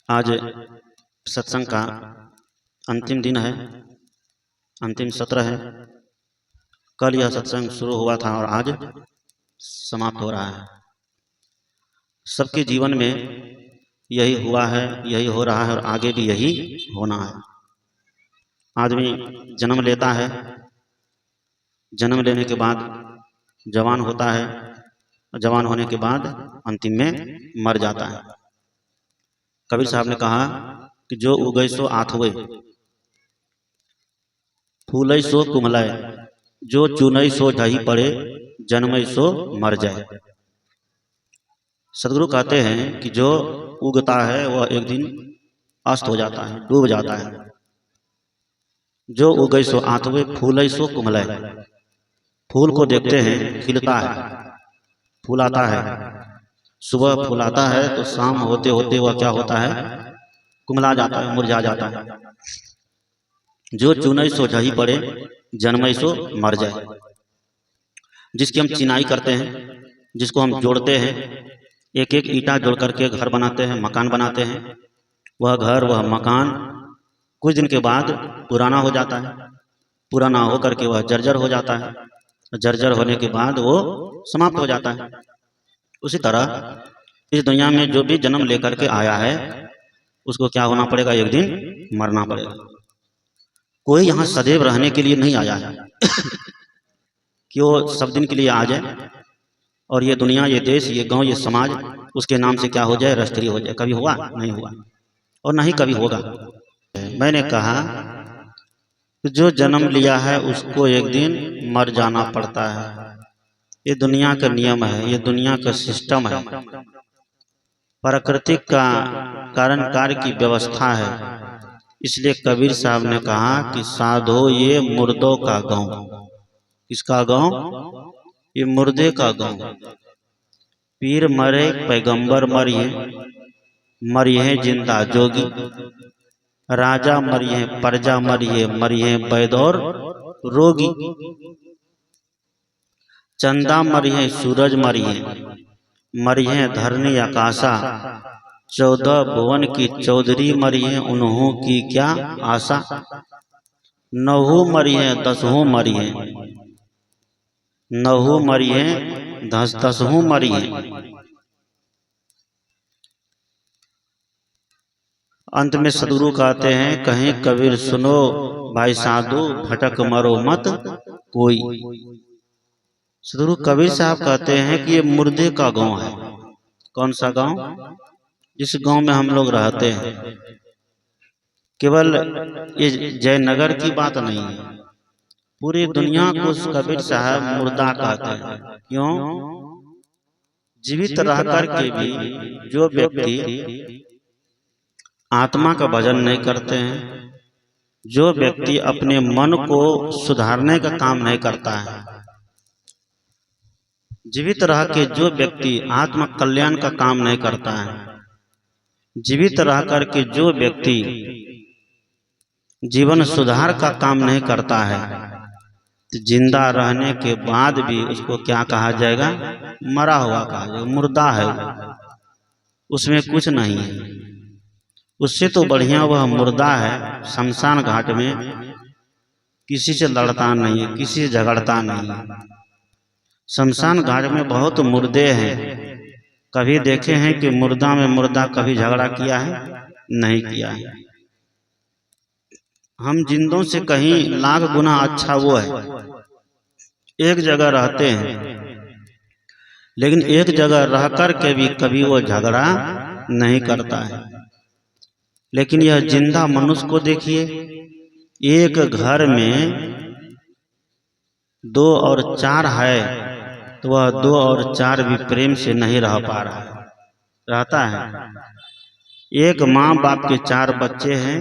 आज सत्संग का अंतिम दिन है, अंतिम सत्र है। कल यह सत्संग शुरू हुआ था और आज समाप्त हो रहा है। सबके जीवन में यही हुआ है, यही हो रहा है और आगे भी यही होना है। आदमी जन्म लेता है, जन्म लेने के बाद जवान होता है, जवान होने के बाद अंतिम में मर जाता है। कबीर साहब ने कहा कि जो उगै सो आठवे, फूलै सो कुमलाय, जो चुनै सो ढही पड़े, जन्मै सो मर जाए। सदगुरु कहते हैं कि जो उगता है वह एक दिन अस्त हो जाता है, डूब जाता है। जो उगै सो आठवे, फूलै सो कुमलाय, फूल को देखते हैं खिलता है, फूलाता है, सुबह फूलाता है तो शाम होते होते वह क्या होता है, कुमला जाता है, मुरझा जाता है। जो चुनै सो ढही पड़े, जन्मै सो मर जाए। जिसकी हम चिनाई करते हैं, जिसको हम जोड़ते हैं, एक एक ईंटा जोड़ करके घर बनाते हैं, मकान बनाते हैं, वह घर वह मकान कुछ दिन के बाद पुराना हो जाता है। पुराना होकर के वह जर्जर हो जाता है, जर्जर होने के बाद वो समाप्त हो जाता है। उसी तरह इस दुनिया में जो भी जन्म लेकर के आया है उसको क्या होना पड़ेगा, एक दिन मरना पड़ेगा। कोई यहाँ सदैव रहने के लिए नहीं आया है कि वो सब दिन के लिए आ जाए और ये दुनिया, ये देश, ये गांव, ये समाज उसके नाम से क्या हो जाए, राष्ट्रीय हो जाए। कभी हुआ? नहीं हुआ और नहीं कभी होगा। मैंने कहा कि जो जन्म लिया है उसको एक दिन मर जाना पड़ता है। ये दुनिया का नियम है, ये दुनिया का सिस्टम है, प्राकृतिक का कारण कार्य की व्यवस्था है। इसलिए कबीर साहब ने कहा कि साधो ये मुर्दों का गांव। किसका गांव? ये मुर्दे का गांव। पीर मरे पैगंबर मरिए, मरिए जिंदा जोगी, राजा मरिए प्रजा मरिए, मरिए वैद और रोगी, चंदा मरिए सूरज मरिए, मरिए धरनी आकाशा, 14 भुवन की चौधरी मरिए, उन्हों की क्या आशा, 9 मरिए 10 मरिए, 9 मरिए 10 मरिए। अंत में सदगुरु कहते हैं, कहीं कबीर सुनो भाई साधु, भटक मरो मत कोई। सदगुरु कबीर साहब कहते हैं कि ये मुर्दे का गांव है। कौन सा गांव? जिस गांव में हम लोग रहते हैं। केवल ये जयनगर की बात नहीं है, पूरी दुनिया को कबीर साहब मुर्दा कहते हैं। क्यों? जीवित रह करके भी जो व्यक्ति आत्मा का भजन नहीं करते हैं, जो व्यक्ति अपने मन को सुधारने का काम नहीं करता है, जीवित रह के जो व्यक्ति आत्म कल्याण का काम नहीं करता है, जीवित रह करके जो व्यक्ति जीवन सुधार का काम नहीं करता है, तो जिंदा रहने के बाद भी उसको क्या कहा जाएगा? मरा हुआ कहा जाएगा, मुर्दा है। उसमें कुछ नहीं है। उससे तो बढ़िया वह मुर्दा है, शमशान घाट में किसी से लड़ता नहीं है, किसी से झगड़ता नहीं है। शमशान घाट में बहुत मुर्दे हैं। कभी देखे हैं कि मुर्दा में मुर्दा कभी झगड़ा किया है? नहीं किया है। हम जिंदों से कहीं लाख गुना अच्छा वो है। एक जगह रहते हैं लेकिन एक जगह रहकर के भी कभी वो झगड़ा नहीं करता है। लेकिन यह जिंदा मनुष्य को देखिए, एक घर में 2 और 4 है तो वह 2 और 4 भी प्रेम से नहीं रह पा रहा है, रहता है। एक माँ बाप के 4 बच्चे हैं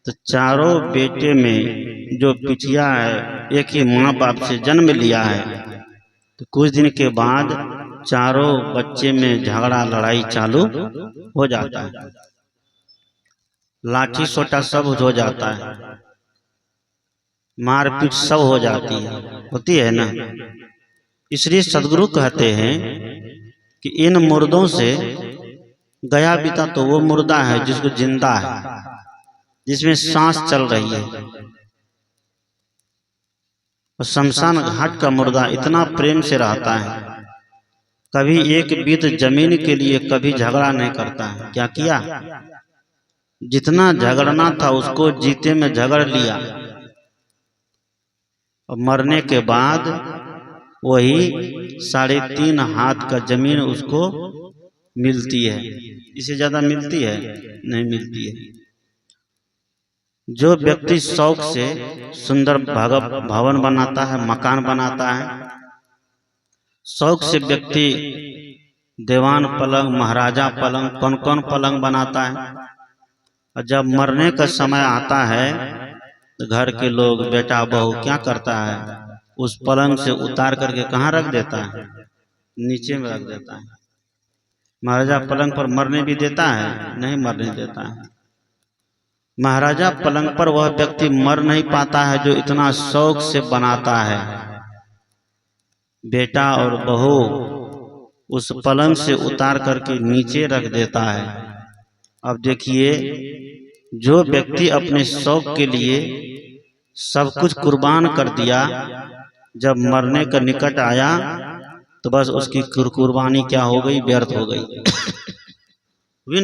तो चारों बेटे में जो पिछिया है, एक ही माँ बाप से जन्म लिया है, तो कुछ दिन के बाद चारों बच्चे में झगड़ा लड़ाई चालू हो जाता है, लाठी सोटा सब हो जाता है, मारपीट सब हो जाती है, होती है ना। इसलिए सदगुरु कहते हैं कि इन मुर्दों से गया बीता तो वो मुर्दा है जिसको जिंदा है, जिसमें सांस चल रही है। और शमशान घाट का मुर्दा इतना प्रेम से रहता है, कभी एक बीत जमीन के लिए कभी झगड़ा नहीं करता है। क्या किया? जितना झगड़ना था उसको जीते में झगड़ लिया, और मरने के बाद वही 3.5 हाथ का जमीन उसको मिलती है। इससे ज्यादा मिलती है? नहीं मिलती है। जो व्यक्ति शौक से सुंदर भवन बनाता है, मकान बनाता है, शौक से व्यक्ति दीवान पलंग, महाराजा पलंग, कौन कौन पलंग बनाता है, और जब मरने का समय आता है तो घर के लोग, बेटा बहू क्या करता है, उस पलंग से उतार करके कहाँ रख देता है? नीचे में रख देता है। महाराजा पलंग पर मरने भी देता है? नहीं मरने देता है। महाराजा पलंग पर वह व्यक्ति मर नहीं पाता है जो इतना शौक से बनाता है। बेटा और बहू उस पलंग से उतार करके नीचे रख देता है। अब देखिए, जो व्यक्ति अपने शौक के लिए सब कुछ कुर्बान कर दिया, जब मरने का निकट आया तो बस उसकी कुर्बानी क्या हो गई? व्यर्थ हो गई।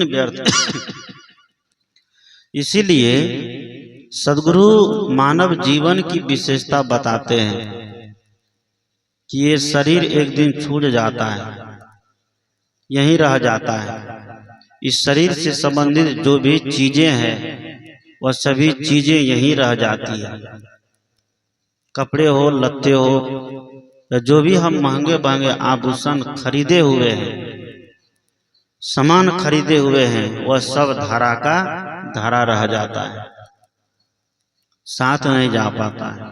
व्यर्थ। इसीलिए सद्गुरु मानव जीवन की विशेषता बताते हैं कि ये शरीर एक दिन छूट जाता है, यहीं रह जाता है। इस शरीर से संबंधित जो भी चीजें हैं वह सभी चीजें यहीं रह जाती है। कपड़े हो, लत्ते हो, जो भी हम महंगे महंगे आभूषण खरीदे हुए हैं, सामान खरीदे हुए हैं, वह सब धारा का धारा रह जाता है, साथ नहीं जा पाता है।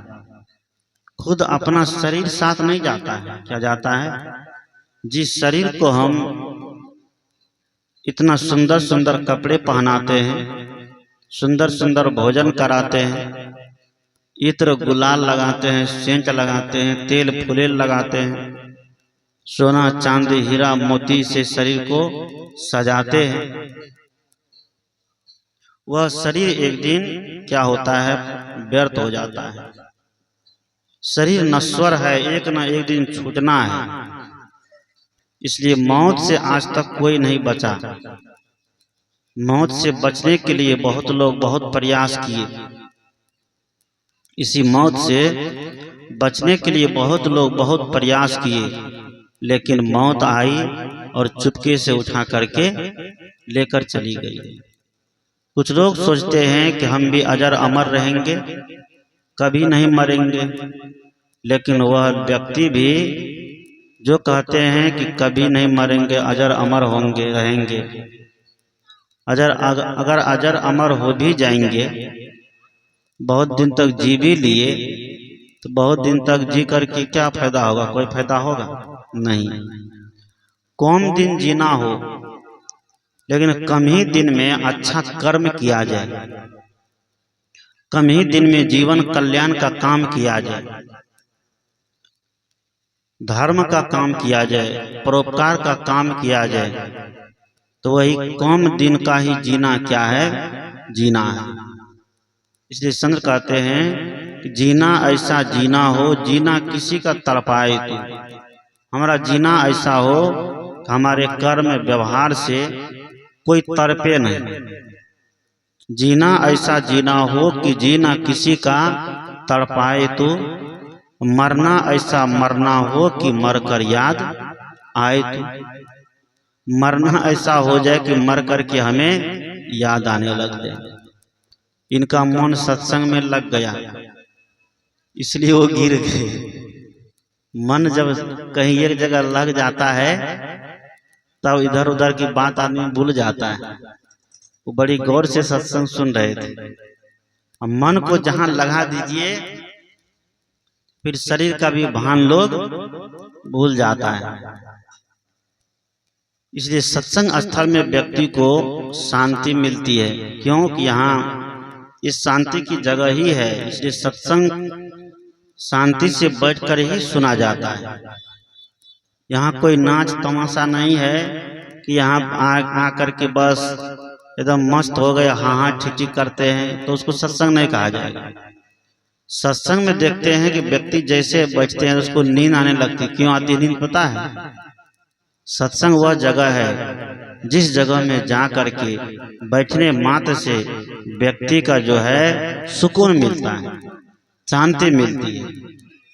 खुद अपना शरीर साथ नहीं जाता है। क्या जाता है? जिस शरीर को हम इतना सुंदर सुंदर कपड़े पहनाते हैं, सुंदर सुंदर भोजन कराते हैं, इत्र गुलाल लगाते हैं, सेंट लगाते हैं, तेल फुलेल लगाते हैं, सोना चांदी हीरा मोती से शरीर को सजाते हैं, वह शरीर एक दिन क्या होता है? व्यर्थ हो जाता है। शरीर नश्वर है, एक न एक दिन छूटना है। इसलिए मौत से आज तक कोई नहीं बचा। मौत से बचने के लिए बहुत लोग बहुत प्रयास किए। इसी मौत से बचने के लिए बहुत लोग बहुत प्रयास किए, लेकिन मौत आई और चुपके से उठा करके लेकर चली गई। कुछ लोग सोचते हैं कि हम भी अजर अमर रहेंगे, कभी नहीं मरेंगे, लेकिन वह व्यक्ति भी जो कहते हैं कि कभी नहीं मरेंगे, अजर अमर होंगे, रहेंगे, अगर अजर अमर हो भी जाएंगे, बहुत दिन तक जी भी लिए, तो बहुत दिन तक जी करके क्या फायदा होगा? कोई फायदा होगा? नहीं। कम दिन जीना हो, लेकिन कम ही दिन में अच्छा कर्म किया जाए, कम ही दिन में जीवन कल्याण का काम किया जाए, धर्म का काम किया जाए, परोपकार का काम किया जाए, तो वही कम दिन का ही जीना क्या है? जीना है। इसलिए संत कहते हैं कि जीना ऐसा जीना हो, जीना किसी का तड़पाए तो। हमारा जीना ऐसा हो कि हमारे कर्म व्यवहार से कोई तड़पे नहीं। जीना ऐसा जीना हो कि जीना किसी का तड़पाए तो। मरना ऐसा मरना हो कि मरकर याद आए तो। मरना ऐसा हो जाए कि मर करके हमें याद आने लग जाए। इनका मन सत्संग में लग गया, इसलिए वो गिर गए। मन जब कहीं एक जगह लग जाता है तब इधर उधर की बात आदमी भूल जाता है। वो बड़ी गौर से सत्संग सुन रहे थे। मन को जहां लगा दीजिए फिर शरीर का भी भान लोग भूल जाता है। इसलिए सत्संग स्थल में व्यक्ति को शांति मिलती है, क्योंकि यहाँ इस शांति की जगह ही है। इसलिए सत्संग शांति से बैठकर ही सुना जाता है। यहाँ कोई नाच तमाशा नहीं है कि यहाँ आकर के बस एकदम मस्त हो गए, हाँ हाँ ठीक ठीक करते हैं, तो उसको सत्संग नहीं कहा जाएगा। सत्संग में देखते हैं कि व्यक्ति जैसे बैठते हैं उसको नींद आने लगती। क्यों आती है नींद पता है? सत्संग वह जगह है जिस जगह में जा करके बैठने मात्र से व्यक्ति का जो है सुकून मिलता है, शांति मिलती है।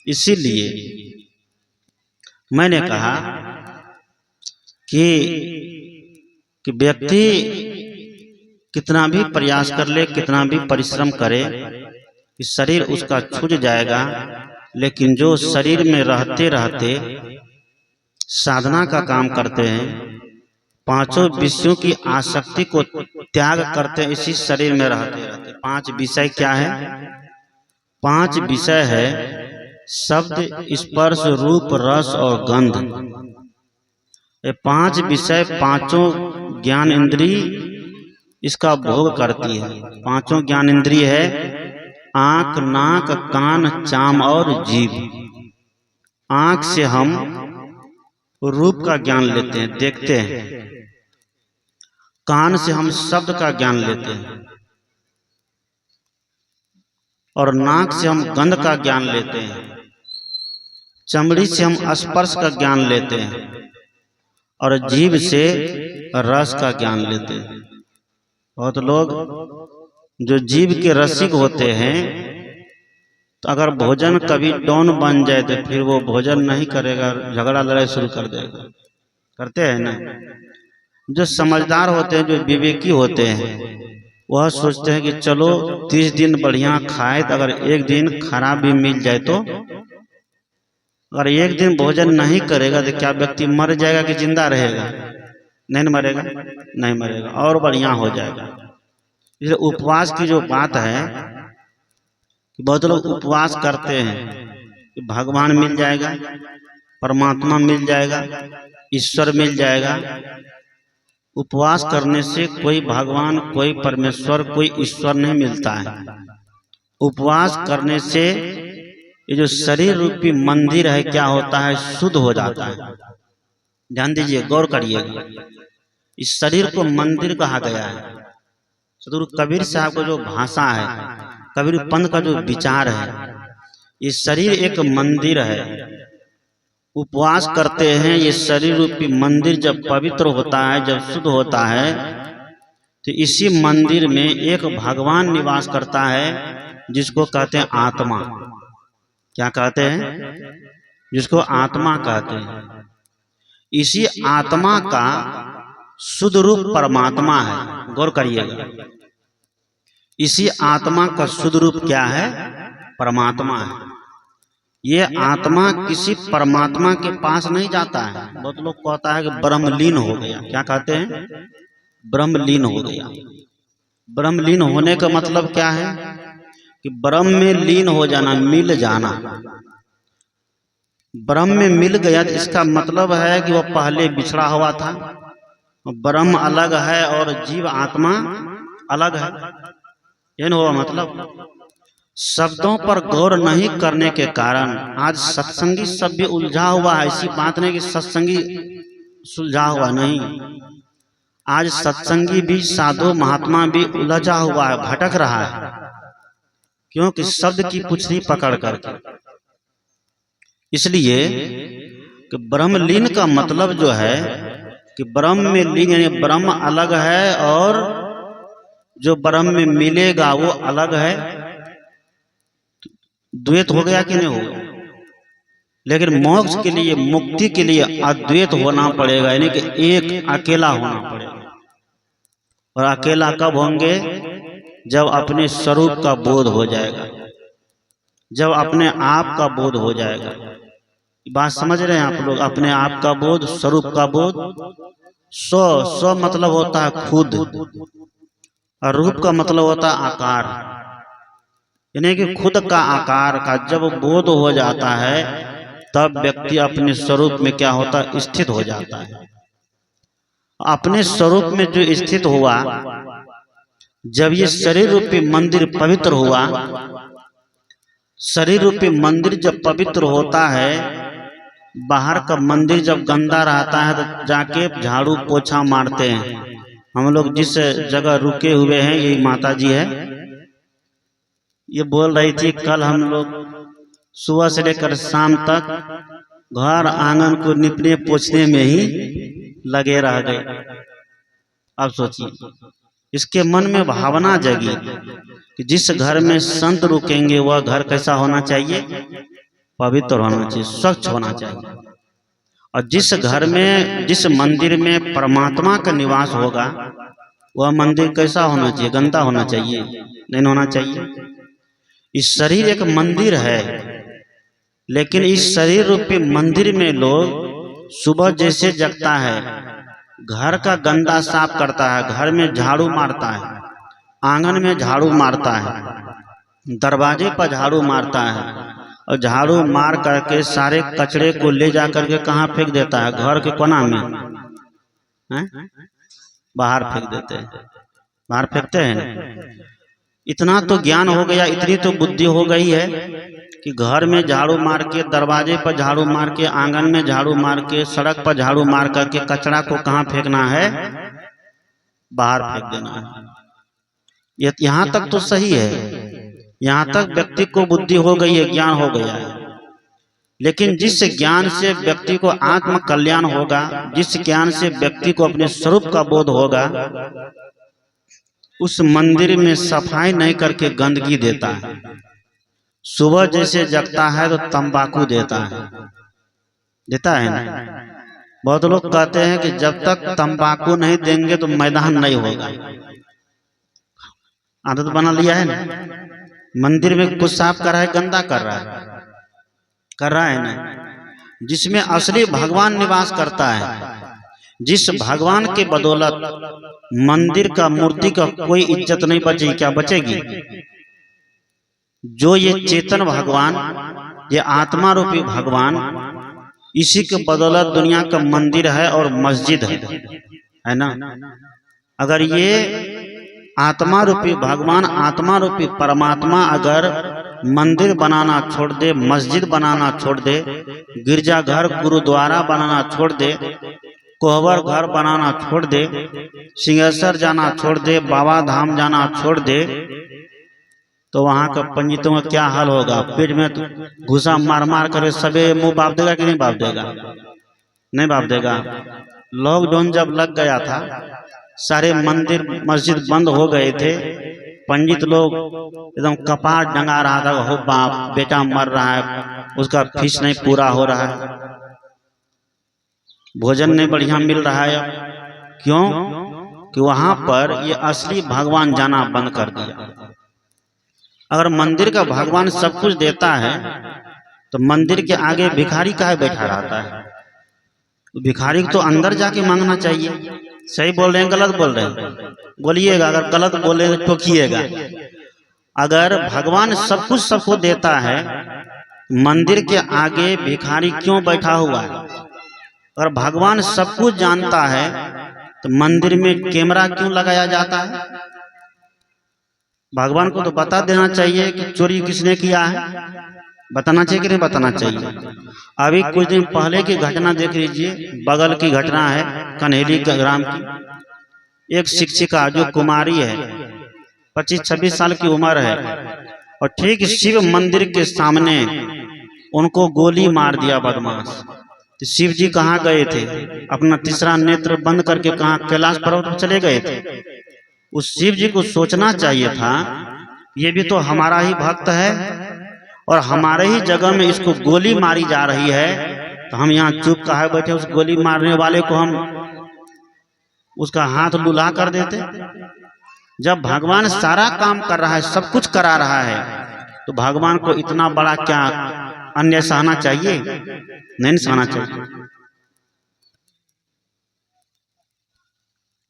इसीलिए मैंने कहा कि व्यक्ति कितना भी प्रयास कर ले, कितना भी परिश्रम करे, कि शरीर उसका छूट जाएगा, लेकिन जो शरीर में रहते रहते साधना का काम करते हैं, पांचों विषयों की आसक्ति को त्याग करते हैं, इसी शरीर में रहते रहते। पांच विषय क्या है? पांच विषय है शब्द, स्पर्श, रूप, रस और गंध। ये पांच विषय पांचों ज्ञान इंद्रिय इसका भोग करती है। पांचों ज्ञान इंद्रिय है आंख, नाक, कान, चाम और जीभ। आंख से हम रूप का ज्ञान लेते हैं, देखते हैं। कान से हम शब्द का ज्ञान लेते हैं, और नाक से हम गंध का ज्ञान लेते हैं। चमड़ी से हम स्पर्श का ज्ञान लेते हैं, और जीभ से रस का ज्ञान लेते हैं। बहुत लोग जो जीभ के रसिक होते हैं, तो अगर भोजन कभी डॉन बन जाए तो फिर वो भोजन नहीं करेगा, झगड़ा लड़ाई शुरू कर देगा। करते हैं ना? जो समझदार होते हैं, जो विवेकी होते हैं, वह सोचते हैं कि चलो 30 दिन बढ़िया खाए, तो अगर एक दिन खराब भी मिल जाए तो, अगर एक दिन भोजन नहीं करेगा तो क्या व्यक्ति मर जाएगा कि जिंदा रहेगा? नहीं मरेगा, नहीं मरेगा, और बढ़िया हो जाएगा। इसलिए उपवास की जो बात है कि बहुत लोग उपवास करते हैं कि भगवान मिल जाएगा, परमात्मा मिल जाएगा, ईश्वर मिल जाएगा। उपवास करने से कोई भगवान, कोई परमेश्वर, कोई ईश्वर नहीं मिलता है। उपवास करने से ये जो शरीर रूपी मंदिर है क्या होता है? शुद्ध हो जाता है। ध्यान दीजिए, गौर करिएगा। इस शरीर को मंदिर कहा गया है। सदगुरु कबीर साहब को जो भाषा है, कबीर पंथ का जो विचार है, ये शरीर एक मंदिर है। उपवास करते हैं, ये शरीर रूपी मंदिर जब पवित्र होता है, जब शुद्ध होता है, तो इसी मंदिर में एक भगवान निवास करता है, जिसको कहते हैं आत्मा। क्या कहते हैं? जिसको आत्मा कहते हैं। इसी आत्मा का शुद्ध रूप परमात्मा है। गौर करिएगा, इसी आत्मा का शुद्ध रूप क्या है? परमात्मा है। ये आत्मा किसी परमात्मा के पास नहीं जाता है। बहुत लोग कहता है कि ब्रह्मलीन हो गया। क्या कहते हैं? ब्रह्मलीन हो गया। ब्रह्मलीन होने का मतलब क्या है? कि ब्रह्म में लीन हो जाना, मिल जाना। ब्रह्म में मिल गया तो इसका मतलब है कि वह पहले बिछड़ा हुआ था। ब्रह्म अलग है और जीव आत्मा अलग है। यह हुआ मतलब। शब्दों पर गौर नहीं करने के कारण आज सत्संगी सब भी उलझा हुआ है। ऐसी बात नहीं कि सत्संगी सुलझा हुआ, नहीं। आज सत्संगी भी, साधु महात्मा भी उलझा हुआ है, भटक रहा है। क्योंकि शब्द की पुछड़ी पकड़ करके। इसलिए कि ब्रह्मलीन का मतलब जो है कि ब्रह्म में लीन, यानी ब्रह्म अलग है और जो ब्रह्म में मिलेगा वो अलग है। द्वैत हो गया कि नहीं हो गया? लेकिन मोक्ष के लिए, मुक्ति के लिए अद्वैत होना पड़ेगा, यानी कि एक अकेला होना पड़ेगा। और अकेला कब होंगे? जब अपने स्वरूप का बोध हो जाएगा, जब अपने आप का बोध हो जाएगा। बात समझ रहे हैं आप लोग? अपने आप का बोध, स्वरूप का बोध। स्व मतलब होता है खुद, और रूप का मतलब होता है आकार। यानी कि खुद का आकार का जब बोध हो जाता है, तब व्यक्ति अपने स्वरूप में क्या होता है? स्थित हो जाता है। अपने स्वरूप में जो स्थित हुआ, जब ये शरीर रूपी मंदिर पवित्र हुआ, शरीर रूपी मंदिर जब पवित्र होता है, बाहर का मंदिर जब गंदा रहता है तो जाके झाड़ू पोछा मारते हैं। हम लोग जिस जगह रुके हुए हैं, यही माता जी है, ये बोल रही थी कल हम लोग सुबह से लेकर शाम तक घर आंगन को निपने पोछने में ही लगे रह गए। अब सोचिए, इसके मन में भावना जगी कि जिस घर में संत रुकेंगे वह घर कैसा होना चाहिए? पवित्र होना चाहिए, स्वच्छ होना चाहिए। और जिस घर में, जिस मंदिर में परमात्मा का निवास होगा वह मंदिर कैसा होना चाहिए? गंदा होना चाहिए? नहीं होना चाहिए। इस शरीर एक मंदिर है, लेकिन इस शरीर रूपी मंदिर में लोग सुबह जैसे जगता है, घर का गंदा साफ करता है, घर में झाड़ू मारता है, आंगन में झाड़ू मारता है, दरवाजे पर झाड़ू मारता है, और झाड़ू मार करके सारे कचरे को ले जा करके कहाँ फेंक देता है? घर के कोना में है? बाहर फेंक देते हैं। बाहर फेंकते हैं। इतना तो ज्ञान हो गया, इतनी तो बुद्धि हो गई है कि घर में झाड़ू मार के, दरवाजे पर झाड़ू मार के, आंगन में झाड़ू मार के, सड़क पर झाड़ू मार करके कचरा को कहाँ फेंकना है? बाहर फेंक देना है। यहाँ तक तो सही है, यहाँ तक व्यक्ति को बुद्धि हो गई है, ज्ञान हो गया है। लेकिन जिस ज्ञान से व्यक्ति को आत्म कल्याण होगा, जिस ज्ञान से व्यक्ति को अपने स्वरूप का बोध होगा, उस मंदिर में सफाई नहीं करके गंदगी देता है। सुबह जैसे जगता है तो तंबाकू देता है ना। बहुत लोग कहते हैं कि जब तक तंबाकू नहीं देंगे तो मैदान नहीं होगा। आदत बना लिया है ना। मंदिर में कुछ साफ कर रहा है, गंदा कर रहा है ना। जिसमें असली भगवान निवास करता है, जिस भगवान के बदौलत मंदिर का, मूर्ति का कोई इज्जत नहीं बचेगी। क्या बचेगी? जो ये चेतन भगवान, ये आत्मा रूपी भगवान, इसी के बदौलत दुनिया का मंदिर है और मस्जिद है ना। अगर ये आत्मा रूपी भगवान, आत्मा रूपी परमात्मा अगर मंदिर बनाना छोड़ दे, मस्जिद बनाना छोड़ दे, गिरजाघर गुरुद्वारा बनाना छोड़ दे, कोहबर घर बनाना छोड़ दे, सिंहेश्वर जाना छोड़ दे, बाबा धाम जाना छोड़ दे, तो वहां का पंडितों का क्या हाल होगा? पेट में घुसा मार मार कर सबे मुंह बाप देगा कि नहीं बाप देगा? नहीं बाप देगा। लॉकडाउन जब लग गया था, सारे मंदिर मस्जिद बंद हो गए थे, पंडित लोग एकदम कपार डंगा रहा था, हो बाप बेटा मर रहा है, उसका फीस नहीं पूरा हो रहा है, भोजन नहीं बढ़िया मिल रहा है। क्यों? कि वहां पर ये असली भगवान जाना बंद कर दिया। अगर मंदिर का भगवान सब कुछ देता है तो मंदिर के आगे भिखारी काहे बैठा रहता है? भिखारी को तो अंदर जाके मांगना चाहिए। सही बोल रहे हैं, गलत बोल रहे हैं? बोलिएगा, अगर गलत बोले तो ठोकिएगा। अगर भगवान सब कुछ सबको देता है, मंदिर के आगे भिखारी क्यों बैठा हुआ है? अगर भगवान सब कुछ जानता है तो मंदिर में कैमरा क्यों लगाया जाता है? भगवान को तो बता देना चाहिए कि चोरी किसने किया है। बताना चाहिए कि नहीं बताना चाहिए? अभी कुछ दिन पहले की घटना देख लीजिए, बगल की घटना है, कन्हेली ग्राम की। एक शिक्षिका जो कुमारी है, 25-26 साल की उम्र है, और ठीक शिव मंदिर के सामने उनको गोली मार दिया बदमाश। तो शिव जी कहाँ गए थे? अपना तीसरा नेत्र बंद करके कहाँ? कैलाश पर्वत पर चले गए थे। उस शिव जी को सोचना चाहिए था, ये भी तो हमारा ही भक्त है और हमारे ही जगह में इसको गोली मारी जा रही है, तो हम यहाँ चुप काहे बैठे? उस गोली मारने वाले को हम उसका हाथ लुला कर देते। जब भगवान सारा काम कर रहा है, सब कुछ करा रहा है, तो भगवान को इतना बड़ा क्या अन्याय सहना चाहिए? नहीं सहना चाहिए।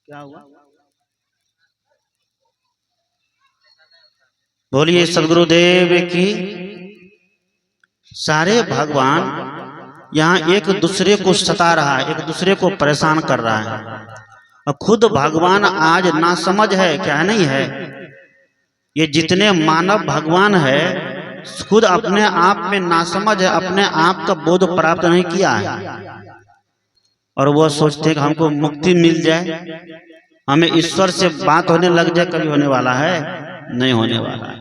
क्या हुआ? बोलिए सदगुरुदेव की। सारे भगवान यहाँ एक दूसरे को सता रहा है, एक दूसरे को परेशान कर रहा है, और खुद भगवान आज नासमझ है। क्या नहीं है? ये जितने मानव भगवान है खुद अपने आप में नासमझ है, अपने आप का बोध प्राप्त नहीं किया है, और वो सोचते हैं कि हमको मुक्ति मिल जाए, हमें ईश्वर से बात होने लग जाए। कभी होने वाला है? नहीं होने वाला है,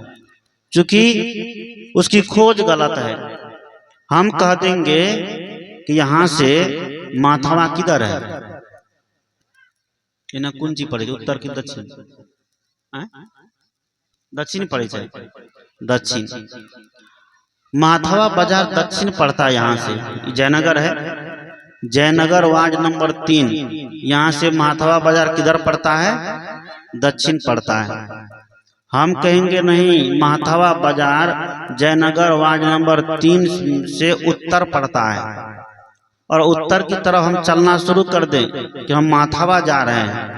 क्योंकि उसकी खोज गलत है। हम कह देंगे कि यहां से माथावा किधर है, इन्हें कौन सी पड़ेगी, उत्तर की दक्षिण? दक्षिण पड़े जाए, दक्षिण। माथावा बाजार दक्षिण पड़ता है यहाँ से। जयनगर है, जयनगर वार्ड नंबर 3, यहाँ से माथावा बाजार किधर पड़ता है? दक्षिण पड़ता है। हम कहेंगे नहीं, माथावा बाजार जयनगर वार्ड नंबर 3 से उत्तर पड़ता है, और उत्तर की तरफ हम चलना शुरू कर दें कि हम माथावा जा रहे हैं।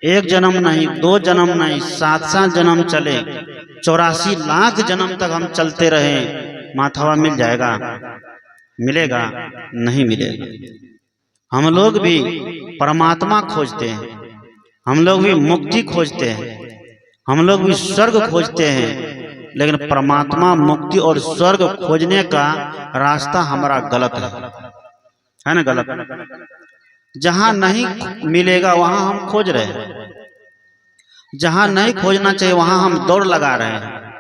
एक जन्म नहीं, 2 जन्म नहीं, 7-7 जन्म चले, 84 लाख जन्म तक हम चलते रहे, माथावा मिल जाएगा? मिलेगा? नहीं मिलेगा। हम लोग भी परमात्मा खोजते हैं, हम लोग भी मुक्ति खोजते हैं, हम लोग भी स्वर्ग खोजते हैं, लेकिन परमात्मा, मुक्ति और स्वर्ग खोजने का रास्ता हमारा गलत है ना? गलत। जहां नहीं मिलेगा वहां हम खोज रहे हैं, जहां नहीं खोजना चाहिए वहां हम दौड़ लगा रहे हैं।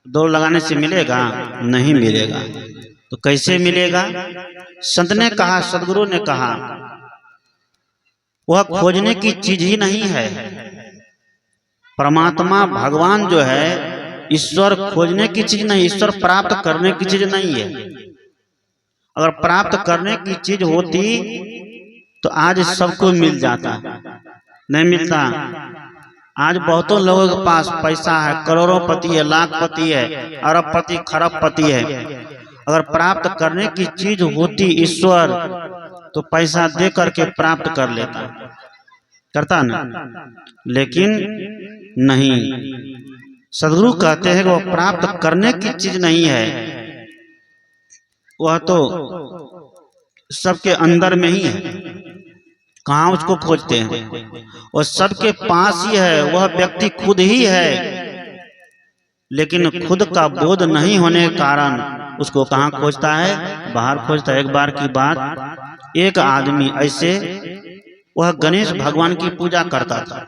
दौड़ लगाने से मिलेगा? नहीं मिलेगा। तो कैसे मिलेगा? संत ने कहा, सदगुरु ने कहा, वह खोजने की चीज ही नहीं है। परमात्मा भगवान जो है, ईश्वर खोजने की चीज नहीं, ईश्वर प्राप्त करने की चीज नहीं है। अगर प्राप्त करने की चीज होती तो आज सबको मिल जाता, नहीं मिलता। आज बहुतों लोगों के पास पैसा है, करोड़ोंपति है, लाखपति है, अरबपति, खरबपति है। अगर प्राप्त करने की चीज होती ईश्वर, तो पैसा दे करके प्राप्त कर लेता, करता ना, लेकिन नहीं। सदगुरु कहते हैं कि वह प्राप्त करने की चीज नहीं है, वह तो सबके अंदर में ही है। कहाँ उसको खोजते हैं? और सबके पास ही है, वह व्यक्ति खुद ही है, लेकिन खुद का बोध नहीं होने के कारण उसको कहाँ खोजता है? बाहर खोजता है। एक बार की बात, एक आदमी ऐसे, वह गणेश भगवान की पूजा करता था,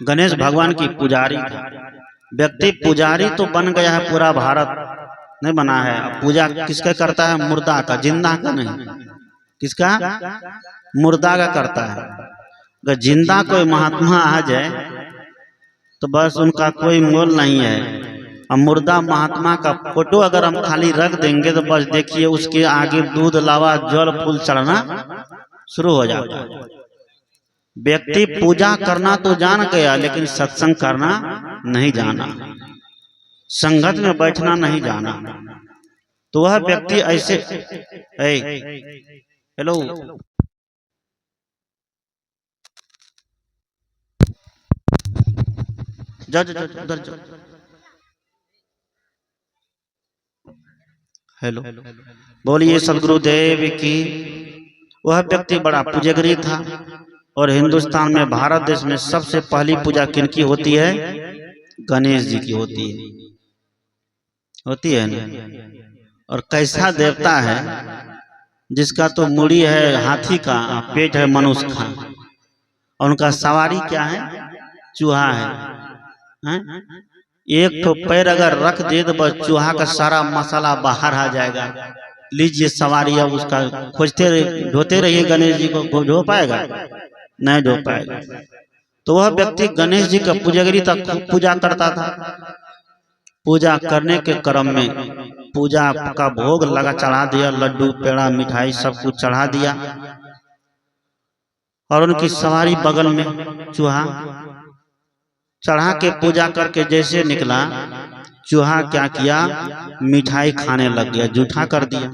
गणेश भगवान की पुजारी था। व्यक्ति पुजारी तो बन गया है, पूरा भारत नहीं बना है। पूजा किसका करता है? मुर्दा का, जिंदा का नहीं। किसका? मुर्दा का करता है। अगर जिंदा कोई महात्मा आ जाए तो बस उनका कोई मोल नहीं है। अब मुर्दा महात्मा का फोटो अगर हम खाली रख देंगे तो बस देखिए उसके आगे दूध, लावा, जल, फूल चढ़ना शुरू हो जाता है। व्यक्ति पूजा करना तो जान गया, लेकिन सत्संग करना नहीं जाना, संगत में बैठना नहीं जाना। तो वह व्यक्ति ऐसे, हेलो, जज उधर जाओ, हेलो, बोलिए सदगुरुदेव की। वह व्यक्ति बड़ा पूजगरी था, और हिंदुस्तान में, भारत देश में सबसे पहली पूजा किनकी होती है? गणेश जी की होती है ना। और कैसा देवता है जिसका तो मुड़ी है हाथी का, पेट है मनुष्य का, और उनका सवारी क्या है? चूहा है। एक तो पैर अगर रख दे तो बस चूहा का सारा मसाला बाहर आ जाएगा। लीजिए सवारी, अब उसका खोजते रहिए, ढोते रहिए गणेश जी को, ढो पाएगा? नहीं ढो पाएगा। तो वह व्यक्ति गणेश जी का पूजगरी तक पूजा करता था। पूजा करने के क्रम में पूजा का भोग लगा, चढ़ा दिया, लड्डू, पेड़ा, मिठाई सब कुछ चढ़ा दिया, और उनकी सवारी बगल में चूहा। चढ़ा के पूजा करके जैसे निकला, चूहा क्या किया? मिठाई खाने लग गया, जूठा कर दिया।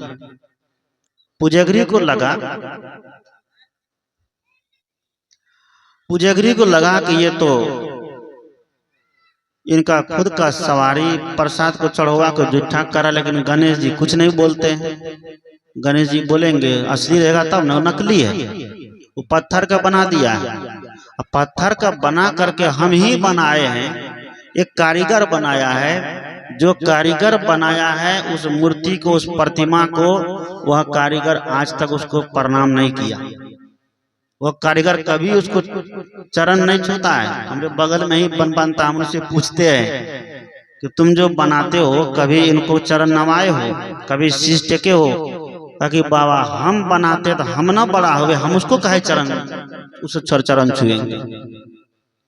पूजगरी को लगा कि ये तो इनका खुद का सवारी प्रसाद को चढ़वा को जूठा करा, लेकिन गणेश जी कुछ नहीं बोलते हैं। गणेश जी बोलेंगे असली रहेगा तब ना, नकली है। वो पत्थर का बना दिया है, पत्थर का बना करके हम ही बनाए हैं, एक कारीगर बनाया है, जो कारीगर बनाया है उस मूर्ति को, उस प्रतिमा को, वह कारीगर आज तक उसको प्रणाम नहीं किया। वह कारीगर कभी उसको चरण नहीं छूता है। हमारे बगल में ही बनता, हम उनसे पूछते हैं कि तुम जो बनाते हो कभी इनको चरण नवाए हो, कभी शीश टेके हो? ताकि बाबा हम बनाते तो हम ना बड़ा हुए, हम उसको कहे चरण, उस चरण छुएंगे।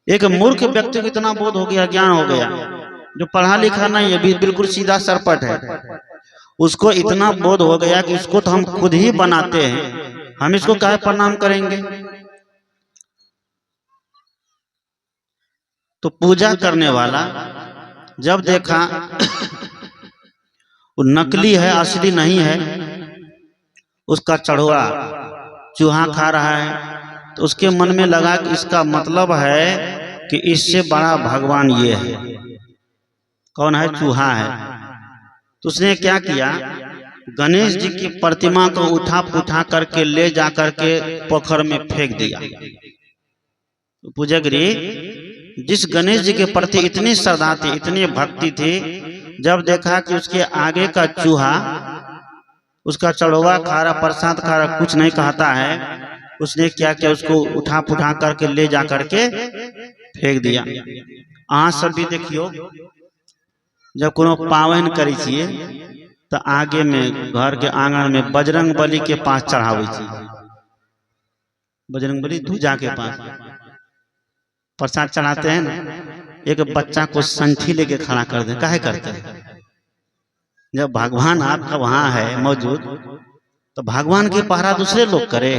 एक मूर्ख व्यक्ति को इतना बोध हो गया, ज्ञान हो गया, जो पढ़ा लिखा नहीं है, बिल्कुल सीधा सरपट है, उसको इतना बोध हो गया कि इसको तो हम खुद ही बनाते हैं, हम इसको काहे प्रणाम करेंगे। तो पूजा करने वाला जब देखा वो नकली है, असली नहीं है, उसका चढ़ोआ चूहा खा रहा है, तो उसके मन में लगा कि इसका मतलब है कि इससे बड़ा भगवान ये है। कौन है? चूहा है। तो उसने क्या किया, गणेश जी की प्रतिमा को उठा करके ले जा करके पोखर में फेंक दिया। तो पूजगरी जिस गणेश जी के प्रति इतनी श्रद्धा थी, इतनी भक्ति थी, जब देखा कि उसके आगे का चूहा उसका चढ़ोवा खा रहा, प्रसाद खा रहा, कुछ नहीं कहता है, उसने क्या किया, उसको उठा करके ले जा करके फेंक दिया। आज सब भी देखियो, जब कोनो पावन करी छिए तो आगे में घर के आंगन में बजरंग बली के पास चढ़ावे छी, बजरंग बली ध्वजा के पास प्रसाद चढ़ाते हैं ना। एक बच्चा को संठी लेके खड़ा कर दे, काहे करते हैं? जब भगवान आपका वहां है मौजूद, तो भगवान की पहरा दूसरे लोग करे,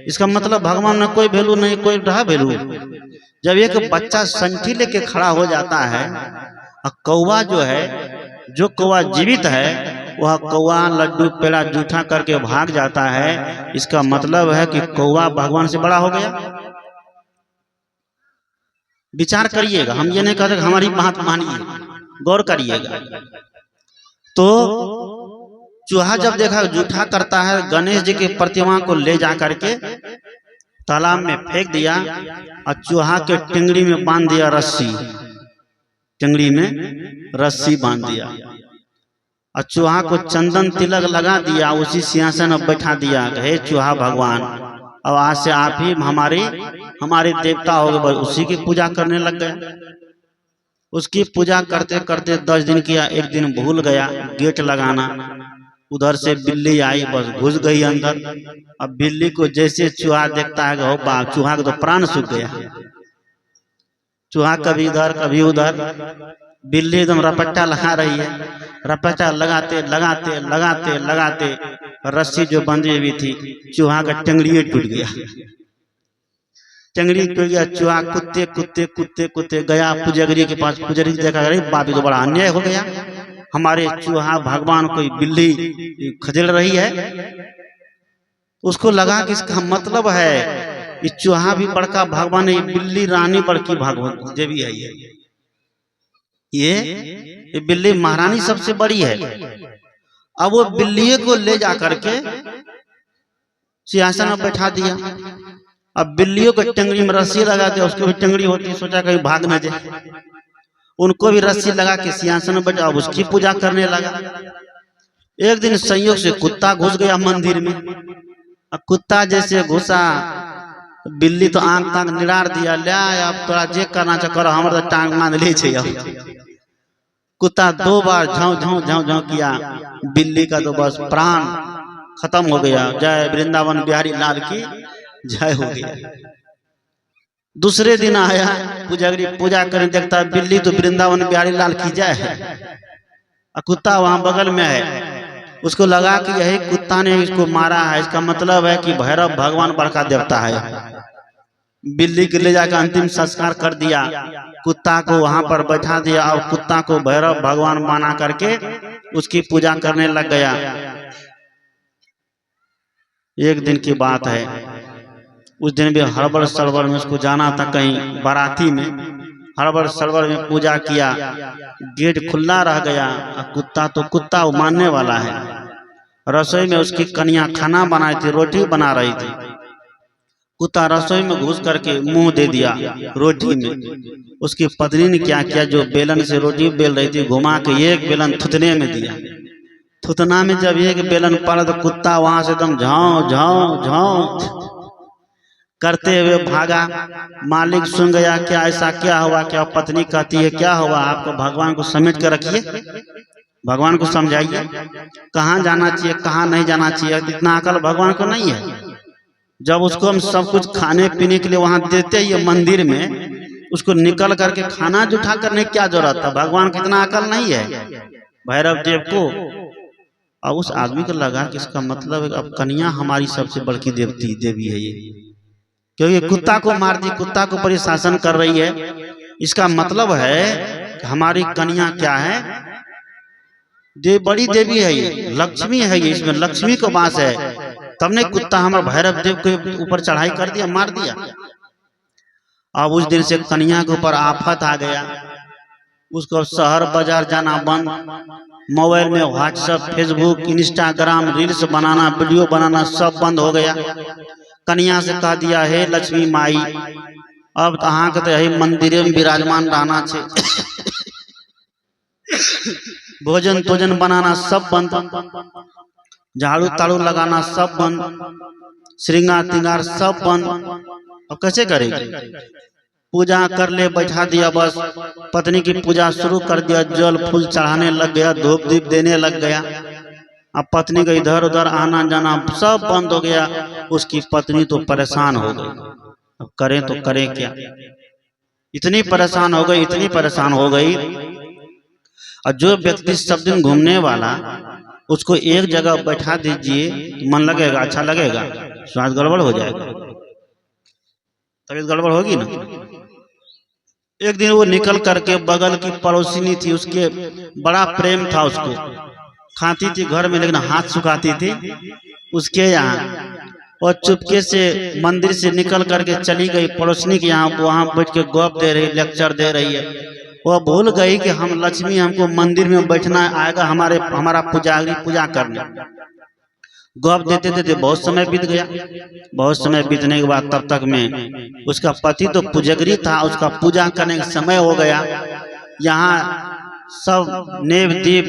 इसका मतलब भगवान में कोई वैल्यू नहीं, कोई रहा वैल्यू। जब एक बच्चा संठी लेके खड़ा हो जाता है, और कौवा जो है, जो कौवा जीवित है, वह कौवा लड्डू पेड़ा जूठा करके भाग जाता है, इसका मतलब है कि कौवा भगवान से बड़ा हो गया। विचार करिएगा, हम ये नहीं कहते हमारी बात मानिए, गौर करिएगा। तो चूहा जब देखा जूठा करता है, गणेश जी की प्रतिमा को ले जा करके तालाब में फेंक दिया, और चूहा के टिंगड़ी में बांध दिया रस्सी, टिंगड़ी में रस्सी बांध दिया, और चूहा को चंदन तिलक लगा दिया, उसी सिंहासन में बैठा दिया। हे चूहा भगवान, अब आज से आप ही हमारे देवता हो गए। उसी की पूजा करने लग गए। उसकी पूजा करते करते 10 दिन किया, एक दिन भूल गया गेट लगाना, उधर से बिल्ली आई, बस घुस गई अंदर। अब बिल्ली को जैसे चूहा देखता है, हो बाप, चूहा का तो प्राण सूख गया। चूहा कभी इधर कभी उधर, बिल्ली एकदम रपट्टा लगा रही है, रपट्टा लगाते लगाते लगाते लगाते रस्सी जो बंधी हुई थी, चूहा का टंगड़ी टूट गया, टंगड़ी टूट गया। चूहा कुत्ते कुत्ते कुत्ते कुत्ते गया पुजगरी के पास। पुजगरी देखा, अरे बाप, तो बड़ा अन्याय हो गया, हमारे चूहा भगवान कोई बिल्ली खदेड़ रही है। उसको लगा कि इसका मतलब है कि चूहा भी बड़का भगवान है, बिल्ली रानी बड़की भगवान देवी है। ये बिल्ली महारानी सबसे बड़ी है। अब वो बिल्ली को ले जा करके सिंहासन में बैठा दिया। अब बिल्लियों को टंगड़ी में रस्सी लगा दिया, उसको भी टंगड़ी होती, सोचा कहीं भाग न जाए, उनको भी रस्सी लगा के सिंहासन में बैठा, अब उसकी पूजा करने लगा। एक दिन संयोग से कुत्ता घुस गया मंदिर में। अब कुत्ता जैसे घुसा, बिल्ली तो आंख तांख निरार दिया, ले अब तोरा जे करना चाह करो, हमारे तो टांग मान ले छे। कुत्ता 2 बार झाँव झाँव झाँव झाँव किया, बिल्ली का तो बस प्राण खत्म हो गया। जय वृंदावन बिहारी लाल की जय हो गया। दूसरे दिन आया पुजारी पूजा करने, देखता बिल्ली तो वृंदावन बिहारी लाल की जय है, और कुत्ता वहां बगल में है। उसको लगा कि यही कुत्ता ने इसको मारा है, इसका मतलब है कि भैरव भगवान बड़का देवता है। बिल्ली को ले जाकर अंतिम संस्कार कर दिया, कुत्ता को वहां पर बैठा दिया, और कुत्ता को भैरव भगवान माना करके उसकी पूजा करने लग गया। एक दिन की बात है, उस दिन भी हड़बड़ सड़बड़ में उसको जाना था कहीं बाराती में, हड़बड़ सड़बड़ में पूजा किया, गेट खुला रह गया। कुत्ता तो कुत्ता वो मानने वाला है। रसोई में उसकी कन्या खाना बनाई थी, रोटी बना रही थी। कुत्ता रसोई में घुस करके मुंह दे दिया रोटी में। उसकी पत्नी ने क्या किया, जो बेलन से रोटी बेल रही थी, घुमा के एक बेलन थुतने में दिया। थुतना में जब एक बेलन पड़ा तो कुत्ता वहां से एकदम झाँव झाँव झाँव करते हुए भागा। मालिक सुन गया, क्या ऐसा क्या हुआ? क्या पत्नी कहती है क्या हुआ? आपको भगवान को समेट कर रखिए, भगवान को समझाइए कहाँ जाना चाहिए कहाँ नहीं जाना चाहिए। इतना अकल भगवान को नहीं है। जब उसको हम सब कुछ खाने पीने के लिए वहां देते ही मंदिर में, उसको निकल करके खाना जुठा करने क्या जरूरत था? भगवान को इतना अकल नहीं है भैरव देव को। और उस आदमी को लगा कि इसका मतलब है अब कन्या हमारी सबसे बड़की देवी है ये, क्योंकि कुत्ता को मार दी, कुत्ता को ऊपर शासन कर रही है। इसका मतलब है कि हमारी कन्या क्या है? बड़ी देवी है ये, लक्ष्मी है ये, इसमें लक्ष्मी को वास है। तब ने कुत्ता हमारे भैरव देव के ऊपर चढ़ाई कर दिया, मार दिया। अब उस दिन से कन्या के ऊपर आफत आ गया। उसको शहर बाजार जाना बंद, मोबाइल में व्हाट्सएप, फेसबुक, इंस्टाग्राम, रील्स बनाना, वीडियो बनाना सब बंद हो गया। कन्या से कह दिया, हे लक्ष्मी माई, अब अहाँ के तो मंदिर में विराजमान रहना छे। भोजन तोजन बनाना सब बंद, झाड़ू ताड़ू लगाना सब बंद, श्रृंगार तिंगार सब बंद। अब कैसे करेगी? पूजा कर ले बैठा दिया, बस पत्नी की पूजा शुरू कर दिया, जल फूल चढ़ाने लग गया, धूप दीप देने लग गया। अब पत्नी का इधर उधर आना जाना सब बंद हो गया। उसकी पत्नी तो परेशान हो गई। अब करें तो करें क्या? इतनी परेशान हो गई, इतनी परेशान हो गई। और जो व्यक्ति सब दिन घूमने वाला, उसको एक जगह बैठा दीजिए, मन लगेगा? अच्छा लगेगा? स्वाद गड़बड़ हो जाएगा, तबीयत गड़बड़ होगी ना। एक दिन वो निकल करके, बगल की पड़ोसिनी थी, उसके बड़ा प्रेम था, उसको खाती थी घर में लेकिन हाथ सुखाती थी उसके यहाँ, और चुपके से मंदिर से निकल करके चली गई पड़ोसिनी के यहाँ। वहां बैठ के गप दे रही, लेक्चर दे रही है। वह भूल गई कि हम लक्ष्मी, हमको मंदिर में बैठना आएगा, हमारा पुजारी पूजा करने। गप देते देते बहुत समय बीत गया। बहुत समय बीतने के बाद तब तक में उसका पति तो पुजगरी था, उसका पूजा करने का समय हो गया। यहाँ सब नेव दीप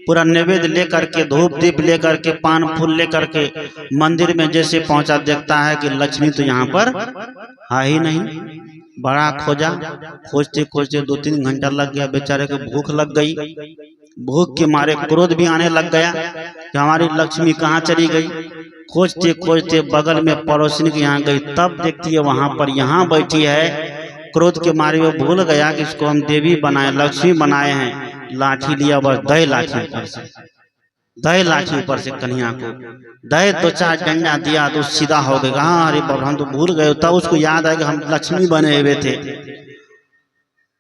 पूरा नैवेद्य लेकर के, धूप दीप लेकर के, पान फूल लेकर के मंदिर में जैसे पहुंचा, देखता है कि लक्ष्मी तो यहाँ पर है ही नहीं। बड़ा खोजा, खोजते खोजते 2-3 घंटा लग गया। बेचारे को भूख लग गई। भूख के मारे क्रोध भी आने लग गया कि हमारी लक्ष्मी कहाँ चली गई। खोजते खोजते बगल में पड़ोसिन के यहाँ गई, तब देखती है वहां पर यहाँ बैठी है। क्रोध के मारे वो भूल गया कि इसको हम देवी बनाए, लक्ष्मी बनाए हैं। लाठी लिया, बस दही लाठी ऊपर से, दही लाठी ऊपर से कन्या को दही 2-4 डंडा दिया तो सीधा हो गया। हाँ, अरे बाबा हम तो भूल गए। तब उसको याद आया कि हम लक्ष्मी बने हुए थे।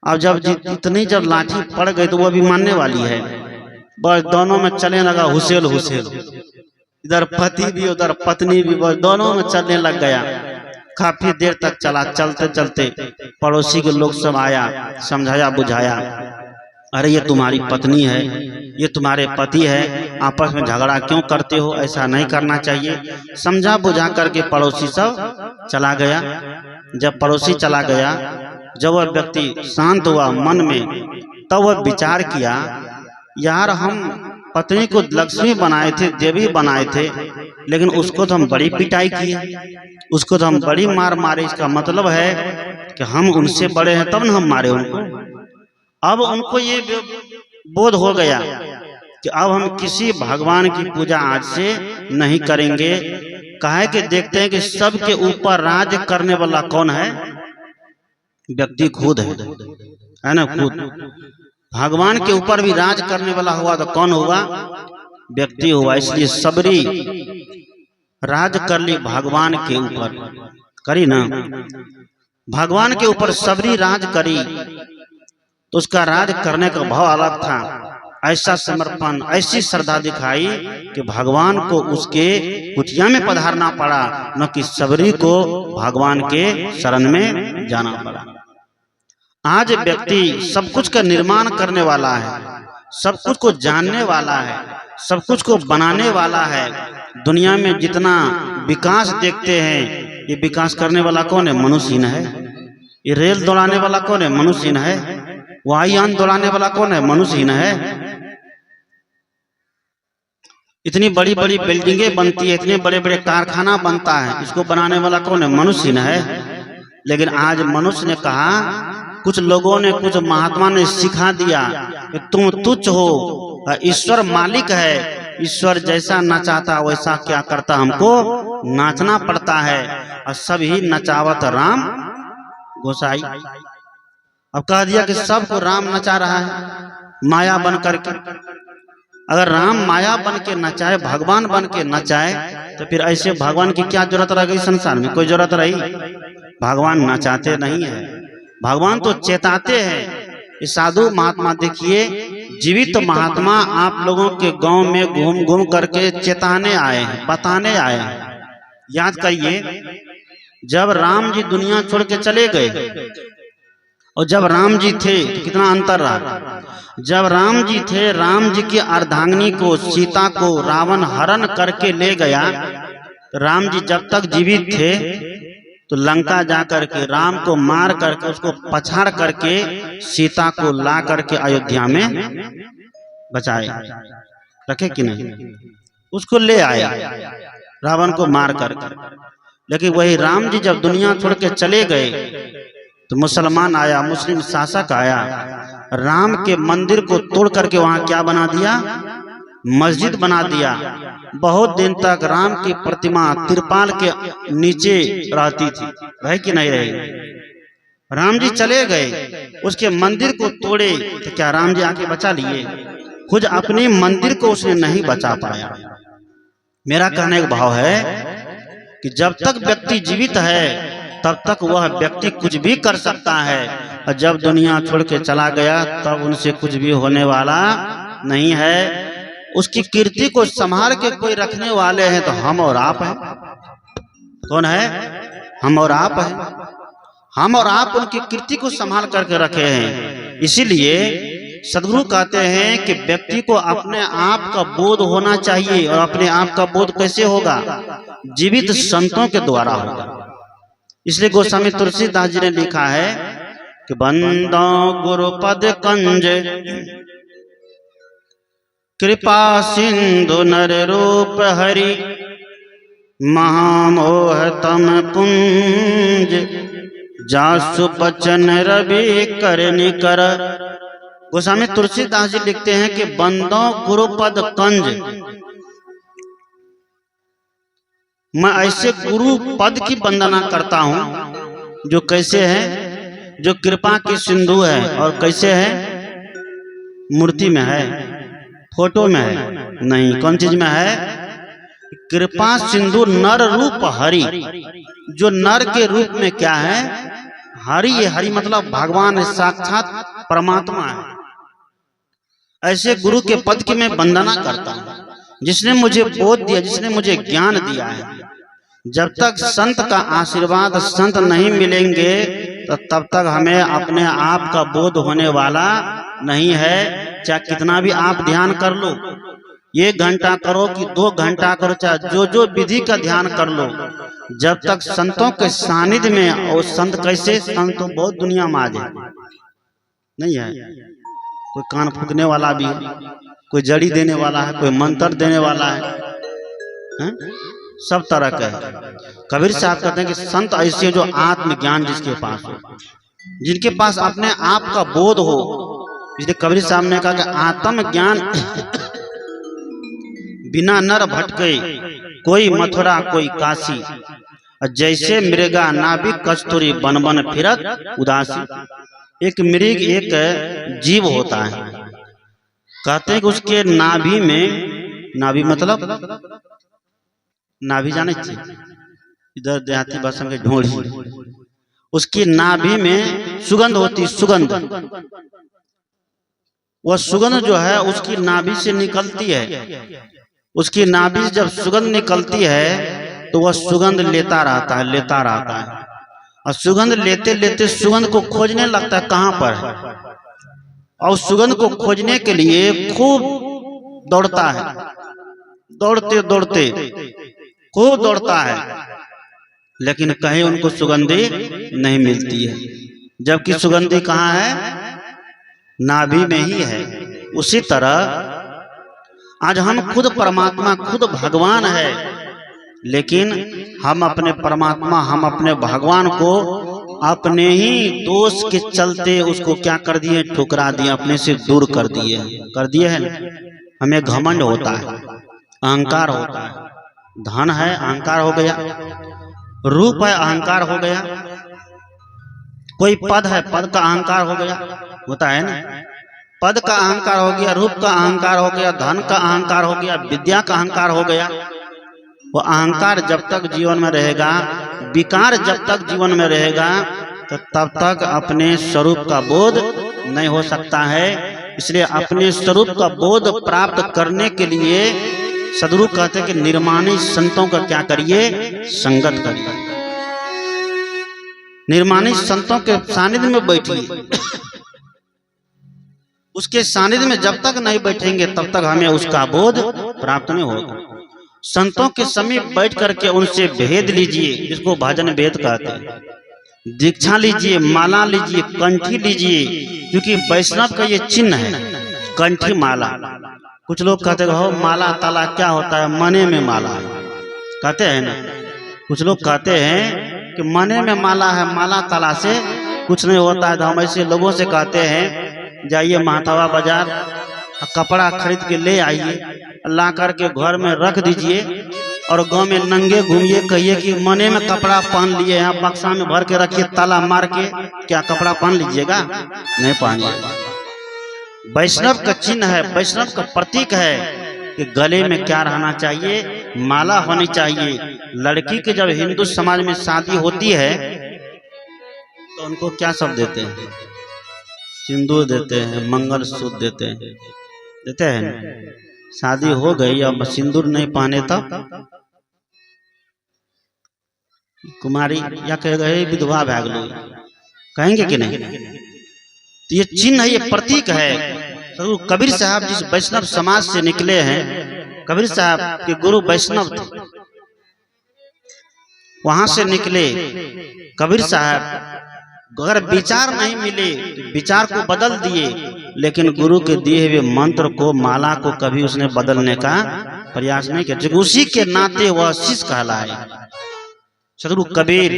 अब जब इतनी जब लाठी पड़ गई तो वो भी मानने वाली है। बस दोनों में चलने लगा हुसेल हुसेल, इधर पति भी उधर पत्नी भी, बस दोनों में चलने लग गया। काफी देर तक चला। चलते चलते पड़ोसी के लोग सब आया, समझाया बुझाया, अरे ये तुम्हारी पत्नी है, ये तुम्हारे पति है, आपस में झगड़ा क्यों करते हो? ऐसा नहीं करना चाहिए। समझा बुझा करके पड़ोसी सब चला गया। जब पड़ोसी चला गया, जब वह व्यक्ति शांत हुआ मन में, तब वह विचार किया, यार हम पत्नी को लक्ष्मी बनाए थे, देवी बनाए थे, लेकिन उसको तो हम बड़ी पिटाई किए, उसको तो हम बड़ी मार मारे। इसका मतलब है कि हम उनसे बड़े हैं तब न हम मारे उनको। अब उनको ये बोध हो गया कि अब हम किसी भगवान की पूजा आज से नहीं करेंगे। काहे कि देखते हैं कि सबके ऊपर राज करने वाला कौन है? व्यक्ति खुद है ना, खुद। भगवान के ऊपर भी राज करने वाला हुआ तो कौन हुआ? व्यक्ति हुआ। इसलिए सबरी राज कर ली भगवान के ऊपर, करी ना, भगवान के ऊपर सबरी राज करी, तो उसका राज करने का भाव अलग था। ऐसा समर्पण, ऐसी श्रद्धा दिखाई कि भगवान को उसके कुटिया में पधारना पड़ा, न कि सबरी को भगवान के शरण में जाना पड़ा। आज व्यक्ति सब कुछ का निर्माण करने वाला है, सब कुछ को जानने वाला है, सब कुछ को बनाने वाला है। दुनिया में जितना विकास देखते हैं, ये विकास करने वाला कौन है? मनुष्य है। ये रेल दौड़ाने वाला कौन है? मनुष्य है। वायुयान दौड़ाने वाला कौन है? मनुष्य है। इतनी बड़ी बड़ी बिल्डिंगें बनती है, इतने बड़े बड़े कारखाना बनता है, इसको बनाने वाला कौन है? मनुष्य है। लेकिन आज मनुष्य ने कहा, कुछ लोगों ने, कुछ महात्मा ने सिखा दिया कि तुम तुच्छ हो, ईश्वर मालिक है। ईश्वर जैसा नचाता वैसा क्या करता, हमको नाचना पड़ता है। और सभी नचावत राम गोसाई। अब कह दिया कि सबको राम नचा रहा है माया बन करके। अगर राम माया बन के नचाए, भगवान बन के नचाए, तो फिर ऐसे भगवान की क्या जरूरत रह गई संसार में? कोई जरूरत रही? भगवान नचाते नहीं है, भगवान तो चेताते हैं। इस साधु महात्मा देखिए, जीवित महात्मा आप लोगों के गांव में घूम घूम करके चेताने आए हैं, बताने आए हैं। याद करिए, जब राम जी दुनिया छोड़ के चले गए और जब राम जी थे तो कितना अंतर रहा। जब राम जी थे, राम जी की अर्धांगिनी को, सीता को रावण हरण करके ले गया। तो राम जी जब तक जीवित थे तो लंका जा करके राम को मार करके, उसको पछाड़ करके सीता को ला करके अयोध्या में बचाए, रखे कि नहीं? उसको ले आए रावण को मार करके। लेकिन वही राम जी जब दुनिया छोड़ के चले गए तो मुसलमान आया, मुस्लिम शासक आया, राम के मंदिर को तोड़ करके वहां क्या बना दिया? मस्जिद बना दिया। बहुत दिन तक राम की प्रतिमा तिरपाल के नीचे रहती थी, है कि नहीं रही? राम जी चले गए, उसके मंदिर को तोड़े, तो क्या राम जी आके बचा लिए? खुद अपने मंदिर को उसने नहीं बचा पाया। मेरा कहने का भाव है कि जब तक व्यक्ति जीवित है तब तक वह व्यक्ति कुछ भी कर सकता है, और जब दुनिया छोड़ के चला गया तब उनसे कुछ भी होने वाला नहीं है। उसकी कीर्ति को संभाल के कोई रखने वाले हैं तो हम और आप हैं। कौन है? हम और आप हैं। हम और आप उनकी कीर्ति को संभाल करके रखे हैं। इसीलिए सदगुरु कहते हैं कि व्यक्ति को अपने आप का बोध होना चाहिए। और अपने आप का बोध कैसे होगा? जीवित संतों के द्वारा होगा। इसलिए गोस्वामी तुलसीदास जी ने लिखा है कि बंदो गुरुपद कंज कृपा सिंधु नर रूप हरि महामोह तम पुंज जासु बचन रवि कर निकर। गोस्वामी तुलसीदास जी लिखते हैं कि बंदो गुरुपद कंज, मैं ऐसे गुरु पद की वंदना करता हूं जो कैसे है? जो कृपा की सिंधु है। और कैसे है? मूर्ति में है, फोटो में है नहीं। कौन चीज में है? कृपा सिंधु नर रूप हरि, जो नर के रूप में क्या है? हरि है। हरि मतलब भगवान है, साक्षात परमात्मा है। ऐसे गुरु के पद की मैं वंदना करता हूं जिसने मुझे बोध दिया, जिसने मुझे ज्ञान दिया है। जब तक संत का आशीर्वाद, संत नहीं मिलेंगे तो तब तक हमें अपने आप का बोध होने वाला नहीं है। चाहे कितना भी आप ध्यान कर लो, 1 घंटा करो कि 2 घंटा करो, चाहे जो विधि का ध्यान कर लो, जब तक संतों के सानिध्य में। और संत कैसे? संत तो बहुत दुनिया में आज है, नहीं है? कोई कान फूकने वाला भी है, कोई जड़ी देने वाला है, कोई मंत्र देने वाला है, सब तरह का है। कबीर साहब कहते हैं कि संत ऐसे जो आत्मज्ञान जिसके पास हो, जिनके पास अपने आप का बोध हो। इसलिए कबीर साहब ने कहा कि आत्मज्ञान बिना नर भटके, कोई मथुरा कोई काशी, जैसे मृगा नाभिक कस्तूरी बन बन फिरत उदासी। एक मृग, एक जीव होता है, कहते हैं कि उसके नाभि में, नाभि मतलब नाभि जाने चाहिए, इधर देहाती भाषा में ढोली, उसकी नाभि में सुगंध होती, सुगंध। वह सुगंध जो है उसकी नाभि से निकलती है। उसकी नाभि से जब सुगंध निकलती है तो वह सुगंध लेता रहता है, लेता रहता है। और सुगंध लेते लेते सुगंध को खोजने लगता है कहां पर है। और सुगंध को खोजने के लिए खूब दौड़ता है, दौड़ते दौड़ते खूब दौड़ता है। लेकिन कहीं उनको सुगंधि नहीं मिलती है, जबकि सुगंधि कहाँ है? नाभि में ही है। उसी तरह आज हम खुद परमात्मा, खुद भगवान है, लेकिन हम अपने परमात्मा, हम अपने भगवान को अपने ही दोष के चलते उसको क्या कर दिए? ठुकरा दिए, अपने से दूर कर दिए है ना। हमें घमंड होता है, अहंकार होता है। धन है, अहंकार हो गया। रूप है, अहंकार हो गया। कोई पद है, पद का अहंकार हो गया, होता है ना। पद का अहंकार हो गया, रूप का अहंकार हो गया, धन का अहंकार हो गया, विद्या का अहंकार हो गया। वो अहंकार जब तक जीवन में रहेगा, विकार जब तक जीवन में रहेगा, तो तब तक अपने स्वरूप का बोध नहीं हो सकता है। इसलिए अपने स्वरूप का बोध प्राप्त करने के लिए सदगुरु कहते हैं कि निर्माणी संतों का क्या करिए? संगत करिए। निर्माणी संतों के सानिध्य में बैठिए। उसके सानिध्य में जब तक नहीं बैठेंगे तब तक हमें उसका बोध प्राप्त नहीं होगा। संतों के समीप बैठ करके उनसे भेद लीजिए, जिसको भजन भेद कहते हैं। दीक्षा लीजिए, माला लीजिए, कंठी लीजिए, क्योंकि वैष्णव का ये चिन्ह है, कंठी माला। कुछ लोग कहते हो माला ताला क्या होता है? मने में माला है, कहते हैं ना। कुछ लोग कहते हैं कि मने में माला है, माला ताला से कुछ नहीं होता है। तो हम ऐसे लोगों से कहते हैं, जाइए महातवा बाजार, कपड़ा खरीद के ले आइए, ला करके घर में रख दीजिए और गांव में नंगे घूमिए, कहिए कि मने में कपड़ा पहन लिए, यहाँ बक्सा में भर के रखिए, ताला मार के क्या कपड़ा पहन लीजिएगा? नहीं पहनिएगा। वैष्णव का चिन्ह है, वैष्णव का प्रतीक है कि गले में क्या रहना चाहिए? माला होनी चाहिए। लड़की के जब हिंदू समाज में शादी होती है तो उनको क्या सब देते हैं? सिंदूर देते हैं, मंगलसूत्र देते हैं ना। शादी हो गई, अब सिंदूर नहीं पहने तब कुमारी या कह गए विधवा भाग लो, कहेंगे कि नहीं? तो ये चिन्ह है, ये प्रतीक है। तो कबीर साहब जिस वैष्णव समाज से निकले हैं, कबीर साहब के गुरु वैष्णव थे, वहां से निकले कबीर साहब। अगर विचार नहीं मिले तो विचार को बदल दिए, लेकिन गुरु के दिए हुए मंत्र को, माला को कभी उसने बदलने का प्रयास नहीं किया। उसी के नाते वह शिष्य कहलाए। सदगुरु कबीर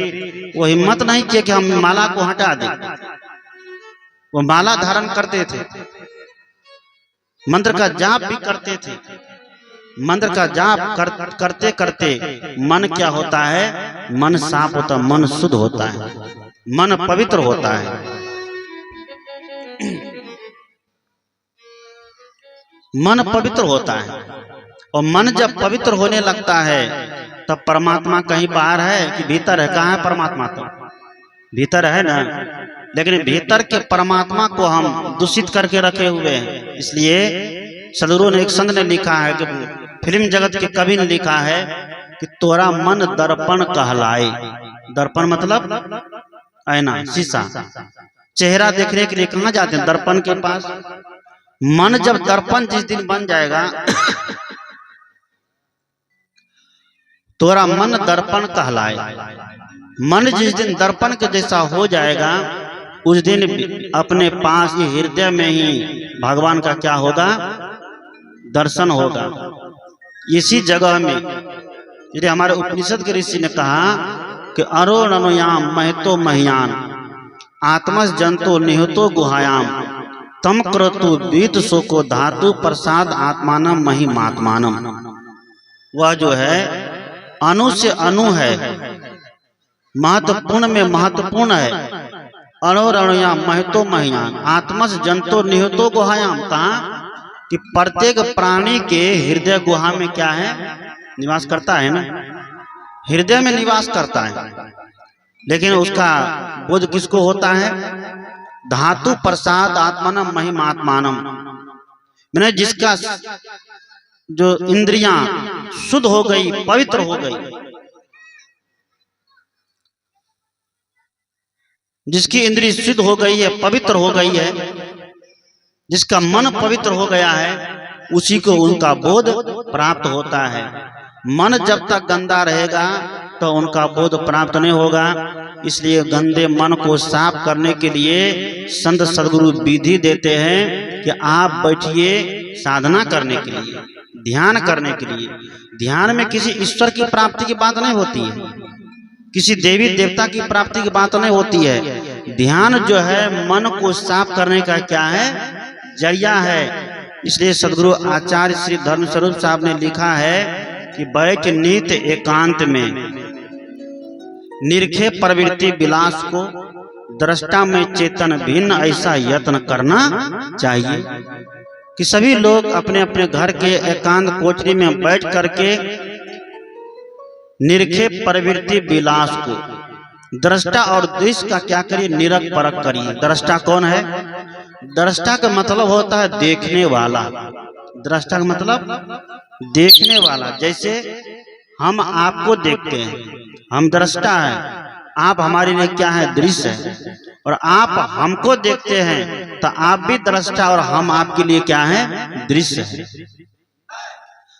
वो हिम्मत नहीं किया कि हम माला को हटा दें। वो माला धारण करते थे, मंत्र का जाप भी करते थे। मंत्र का जाप करते करते मन क्या होता है? मन साफ होता, मन शुद्ध होता है, मन पवित्र होता है। मन पवित्र होता है, और मन जब पवित्र होने लगता है तब परमात्मा कहीं बाहर है कि भीतर है? कहाँ है परमात्मा? तो भीतर है ना। लेकिन भीतर के परमात्मा को हम दूषित करके रखे हुए हैं। इसलिए सदगुरु ने, एक संत ने लिखा है कि फिल्म जगत के कवि ने लिखा है कि तोरा मन दर्पण कहलाए। दर्पण मतलब आईना, शीशा। चेहरा देखने के लिए कहाँ जाते हैं? दर्पण के पास। मन जब दर्पण जिस दिन बन जाएगा तोरा मन दर्पण कहलाए। मन जिस दिन दर्पण के जैसा हो जाएगा, उस दिन अपने पास ही हृदय में ही भगवान का क्या होगा? दर्शन होगा। इसी जगह में यदि हमारे उपनिषद के ऋषि ने कहा कि अरो ननुयाम महतो महियान आत्मस जंतो निहतो गुहायाम तम क्रतु बीत शोको धातु प्रसाद आत्मानम महिमात्मानम। वह जो है अणु से अणु है, महत्वपूर्ण में महत्वपूर्ण है। अणुरणुयाम महतो महियान आत्मस जंतो निहतो गुहायाम। कहा कि प्रत्येक प्राणी के हृदय गुहा में क्या है? निवास करता है ना, हृदय में निवास करता है। लेकिन उसका बोध किसको होता है? धातु प्रसाद आत्मानम महिमात्मानम। मैंने जिसका जो इंद्रियां शुद्ध हो गई, पवित्र हो गई, जिसकी इंद्रिय शुद्ध हो गई है, पवित्र हो गई है, जिसका मन पवित्र हो गया है, उसी को उनका बोध प्राप्त होता है। मन जब तक गंदा रहेगा तो उनका बोध प्राप्त नहीं होगा। इसलिए गंदे मन को साफ करने के लिए संत सद्गुरु विधि देते हैं कि आप बैठिए साधना करने के लिए, ध्यान करने के लिए। ध्यान में किसी ईश्वर की प्राप्ति की बात नहीं होती है, किसी देवी देवता की प्राप्ति की बात नहीं होती है। ध्यान जो है मन को साफ करने का क्या है, जरिया है। इसलिए सद्गुरु आचार्य श्री धर्मस्वरूप साहब ने लिखा है कि बैठ नित एकांत में निरखे प्रवृत्ति विलास को, दृष्टा में चेतन भिन्न ऐसा यत्न करना चाहिए। कि सभी लोग अपने अपने घर के एकांत कोठरी में बैठ करके निरखे प्रवृत्ति विलास को, दृष्टा और दृश्य का क्या करिए, निरख परख करिए। दृष्टा कौन है? दृष्टा का मतलब होता है देखने वाला। दृष्टा का मतलब देखने वाला। जैसे हम आपको देखते हैं, हम दृष्टा हैं, आप हमारे लिए क्या है, दृश्य है। और आप हमको देखते हैं तो आप भी दृष्टा और हम आपके लिए क्या है, दृश्य है।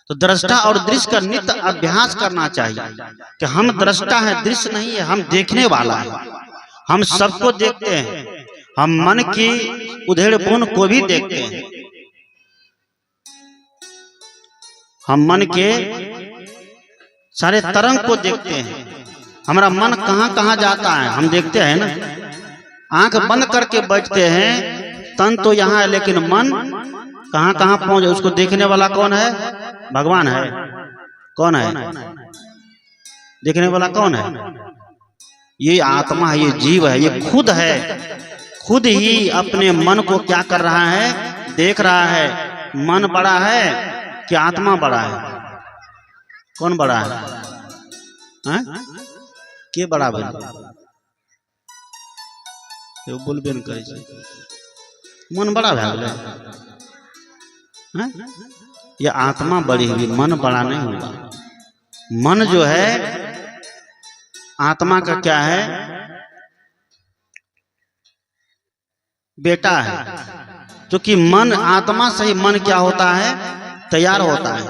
तो दृष्टा और दृश्य का नित्य अभ्यास करना चाहिए कि हम दृष्टा है, दृश्य नहीं है, हम देखने वाला है। हम सबको देखते हैं, हम मन की उधेड़ बुन को भी देखते हैं। हम मन के सारे तरंग को देखते हैं। हमारा मन कहाँ कहाँ जाता है हम देखते हैं ना। आंख बंद करके बैठते हैं, तन तो यहाँ है लेकिन मन कहाँ कहाँ पहुंचे, उसको देखने वाला कौन है? भगवान है। कौन है देखने वाला? कौन है? ये आत्मा है, ये जीव है, ये खुद है। खुद ही अपने मन को क्या कर रहा है, देख रहा है। मन बड़ा है कि आत्मा बड़ा है? कौन बड़ा है? के बड़ा भेल? बोलबे न करे छै, मन बड़ा भै गेलै। ये आत्मा बड़ी हुई, मन बड़ा नहीं हुआ। मन जो है आत्मा का क्या है, बेटा है। क्योंकि मन आत्मा से ही मन क्या होता है, तैयार होता है।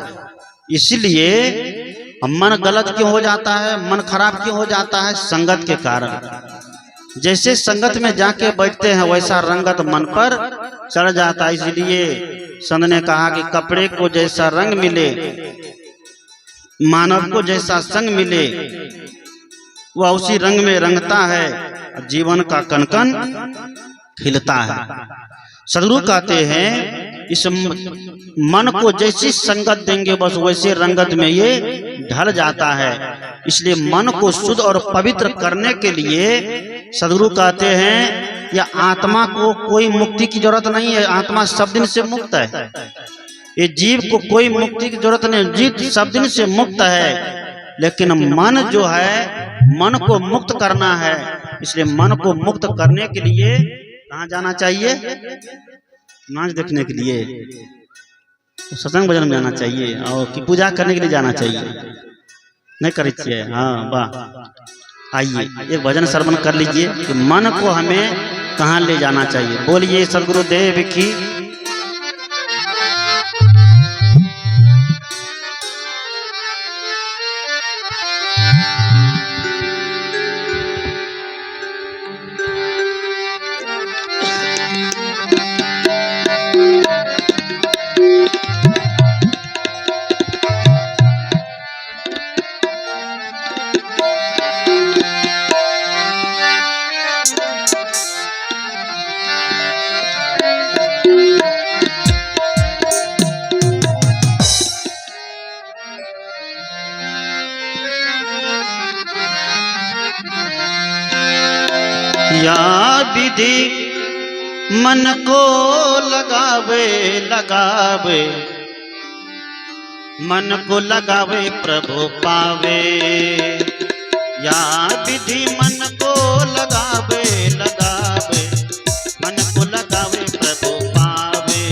इसलिए मन गलत क्यों हो जाता है, मन खराब क्यों हो जाता है? संगत के कारण। जैसे संगत में जाके बैठते हैं वैसा रंगत मन पर चढ़ जाता है। इसलिए संत ने कहा कि कपड़े को जैसा रंग मिले, मानव को जैसा संग मिले, वह उसी रंग में रंगता है, जीवन का कनकन खिलता है। सद्गुरु कहते हैं इस मन को जैसी संगत देंगे बस वैसे रंगत में ये ढल जाता है। इसलिए मन को शुद्ध और पवित्र करने के लिए सद्गुरु कहते हैं या आत्मा को कोई मुक्ति की जरूरत नहीं है, आत्मा सब दिन से मुक्त है। ये जीव को कोई मुक्ति की जरूरत नहीं, जीव सब दिन से मुक्त है। लेकिन मन जो है, मन को मुक्त करना है। इसलिए मन को मुक्त करने के लिए कहाँ जाना चाहिए? नाच देखने के लिए, सत्संग भजन में जाना चाहिए, और कि पूजा करने के लिए जाना चाहिए। नहीं करे छिए? हाँ, वाह। आइए एक भजन श्रवण कर लीजिए कि मन को हमें कहाँ ले जाना चाहिए। बोलिए सद्गुरुदेव की। या विधि मन को लगावे लगावे, मन को लगावे प्रभु पावे। या विधि मन को लगावे लगावे, मन को लगावे प्रभु पावे।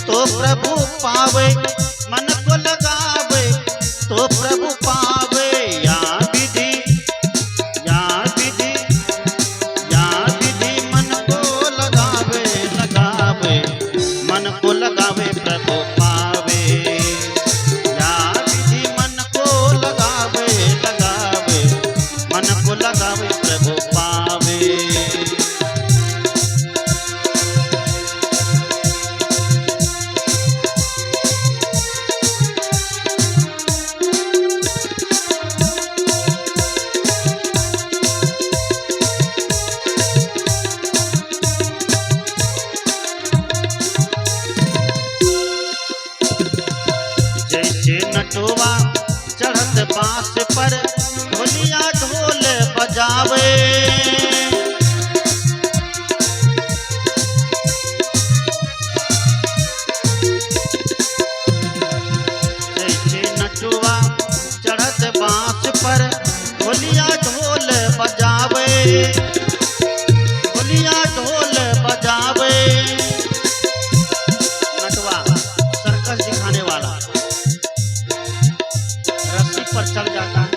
तो सो प्रभु पावे। या विधि या विधि या विधि मन को लगावे लगावे, मन को लगावे प्रभु पावे। या विधि मन को लगावे लगावे, मन को लगावे प्रभु पावे। जैसे नटुआ चढ़त बांस पर ढोलिया ढोल बजावे। जैसे नटुआ चढ़त बांस पर ढोलिया ढोल बजावे, ढोलिया ढोल बजावे। नटुआ सर्कस दिखाने वाला रस्सी पर चढ़ जाता है,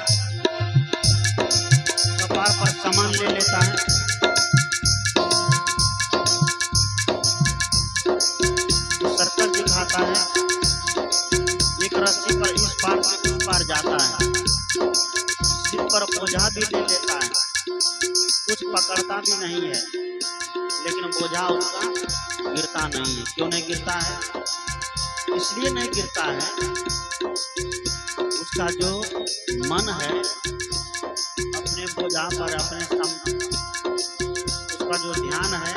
कपार पर सामान ले लेता है, सर्कस दिखाता है। एक रस्सी पर इस पार से उस पार जाता है, सिर पर बोझा भी ले लेता है, कुछ पकड़ता भी नहीं है, लेकिन बोझा उसका गिरता नहीं है। क्यों नहीं गिरता है? इसलिए नहीं गिरता है, उसका जो मन है अपने बोझा पर, उसका जो ध्यान है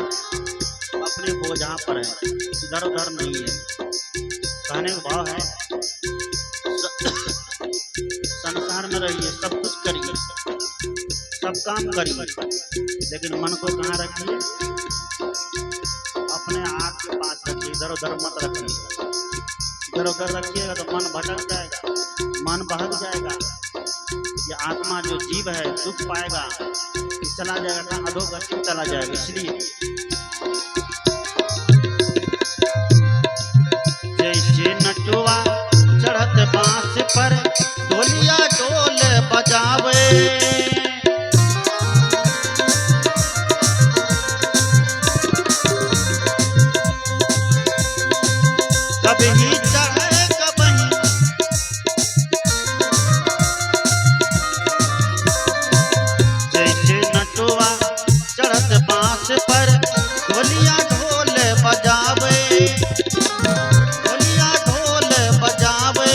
अपने बोझा पर है, इधर उधर नहीं है। कहने का भाव है संसार में रहिए, सब कुछ करिए, सब काम करिए, लेकिन मन को कहाँ रखिए? अपने आँख के पास रखिए, इधर उधर मत रखिए। इधर उधर रखिएगा तो मन भटक जाएगा, मन बहक जाएगा। ये आत्मा जो जीव है दुख पाएगा, चला जाएगा, अधोगति में चला जाएगा। इसलिए जैसे नटुआ चढ़त बांस पर ढोलिया ढोल बजावे। कभी चढ़े कभी, जैसे नटुआ चढ़त बांस पर ढोलिया ढोल बजावे, ढोलिया ढोल बजावे।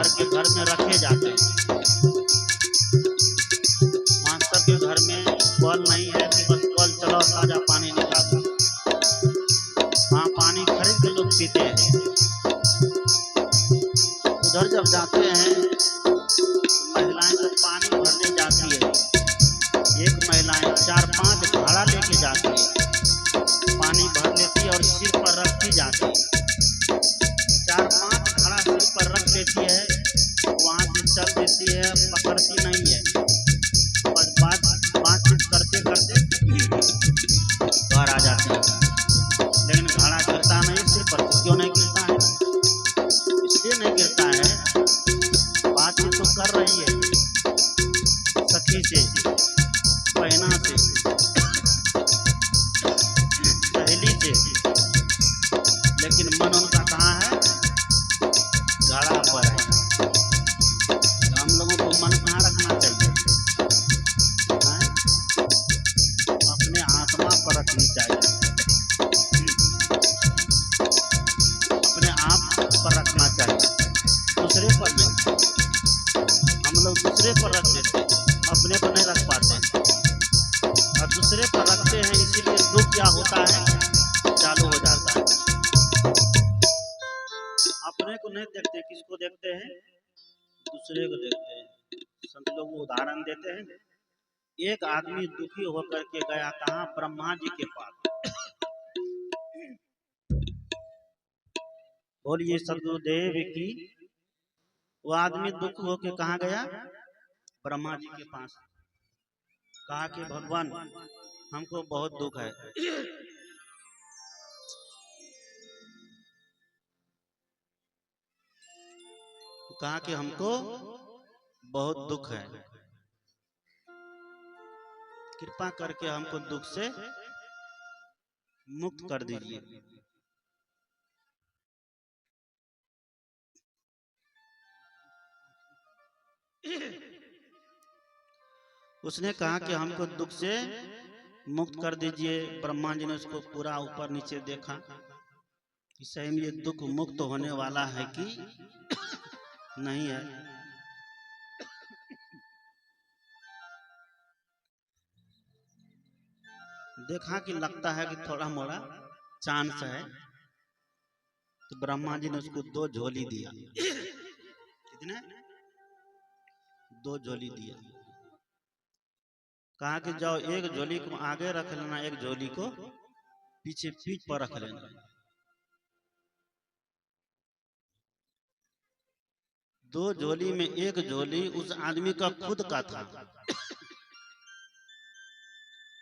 भर के घर में रखे जाते हैं। वहाँ सबके घर में कल नहीं है कि बस कल चलो ताजा पानी निकालो, वहाँ पानी खरीद के लोग पीते हैं। उधर जब जाते हैं तो महिलाएं जब पानी भरने जाती है, एक महिलाएं 4-5 घड़ा लेके जाती है, पानी भर लेती है और सिर पर रखती जाती है। 4-5 घड़ा सिर पर रख लेती है, वहाँ से चल देती है, पकड़ती नहीं है। और बातचीत करते करते घर आ जाते हैं, लेकिन घड़ा गिरता नहीं सिर पर। क्यों नहीं गिरता है? इसलिए नहीं गिरता है, बातचीत तो कर रही है सखी से, बहना से, सहेली से, लेकिन मन उनका कहाँ है? घड़ा पर है। हम लोगों को मन कहाँ रखना चाहिए? अपने आत्मा पर रखनी चाहिए, अपने आप पर रखना चाहिए, दूसरे पर नहीं। हम लोग दूसरे पर रख देते हैं, अपने पर नहीं रख पाते हैं, और दूसरे पर रखते हैं, इसीलिए दुख क्या होता है चालू हो जाता है। अपने को नहीं देखते, किसको देखते हैं? दूसरे को देखते हैं। संत लोग उदाहरण देते हैं, एक आदमी दुखी होकर के गया कहाँ? ब्रह्मा जी के पास। बोलिए सदगुरुदेव की। वो आदमी दुखी होकर कहाँ गया? ब्रह्मा जी के पास। कहा कि भगवान हमको बहुत दुख है, कहा कि हमको बहुत दुख है, कृपा करके हमको दुख से मुक्त कर दीजिए। उसने कहा कि हमको दुख से मुक्त कर दीजिए। ब्रह्मा जी ने उसको पूरा ऊपर नीचे देखा कि सही में ये दुख मुक्त होने वाला है कि नहीं है। देखा कि लगता है कि थोड़ा मोड़ा चांस है, तो ब्रह्मा जी ने उसको 2 झोली दिया। कितने? 2 झोली दिया। कहा कि जाओ, एक झोली को आगे रख लेना, एक झोली को पीछे पीठ पर रख लेना। 2 झोली में एक झोली उस आदमी का खुद का था,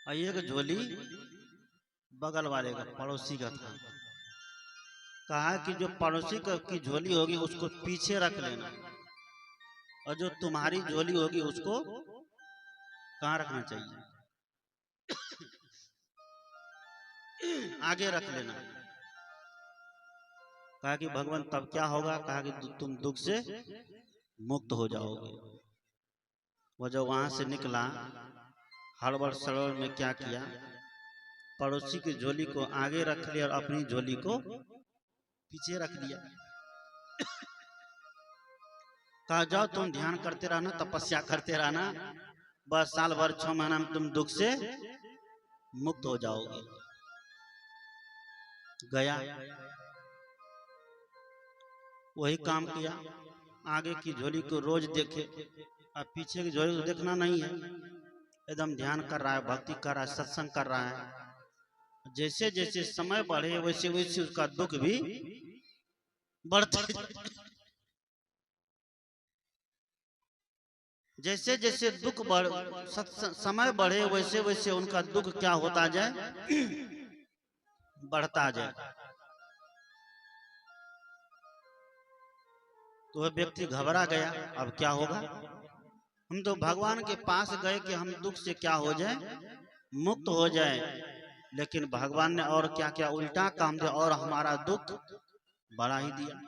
और एक झोली बगल वाले का, पड़ोसी का था। कहा कि जो पड़ोसी की झोली होगी उसको पीछे रख लेना, और जो तुम्हारी झोली होगी उसको कहाँ रखना चाहिए? आगे रख लेना। कहा कि भगवान तब क्या होगा? कहा कि तुम दुख से मुक्त हो जाओगे। वो जब वहां से निकला, हड़बड़ सड़बड़ में क्या किया? पड़ोसी की झोली को आगे रख लिया और अपनी झोली को पीछे रख दिया। कहा जाओ, तुम ध्यान करते रहना, तपस्या करते रहना, बस साल भर 6 महीना में तुम दुख से मुक्त हो जाओगे। गया, वही काम किया। आगे की झोली को रोज देखे, और पीछे की झोली को देखना नहीं है। एकदम ध्यान कर रहा है, भक्ति कर रहा है, सत्संग कर रहा है। जैसे जैसे समय बढ़े वैसे वैसे उसका दुख भी बढ़ते, जैसे जैसे दुख समय बढ़े वैसे वैसे उनका दुख क्या होता जाए? बढ़ता जाए। तो वह व्यक्ति घबरा गया, अब क्या होगा? हम तो भगवान के पास गए कि हम दुख से क्या हो जाए? मुक्त हो जाए, लेकिन भगवान ने और क्या क्या उल्टा काम दिया, और हमारा दुख बढ़ा ही दिया।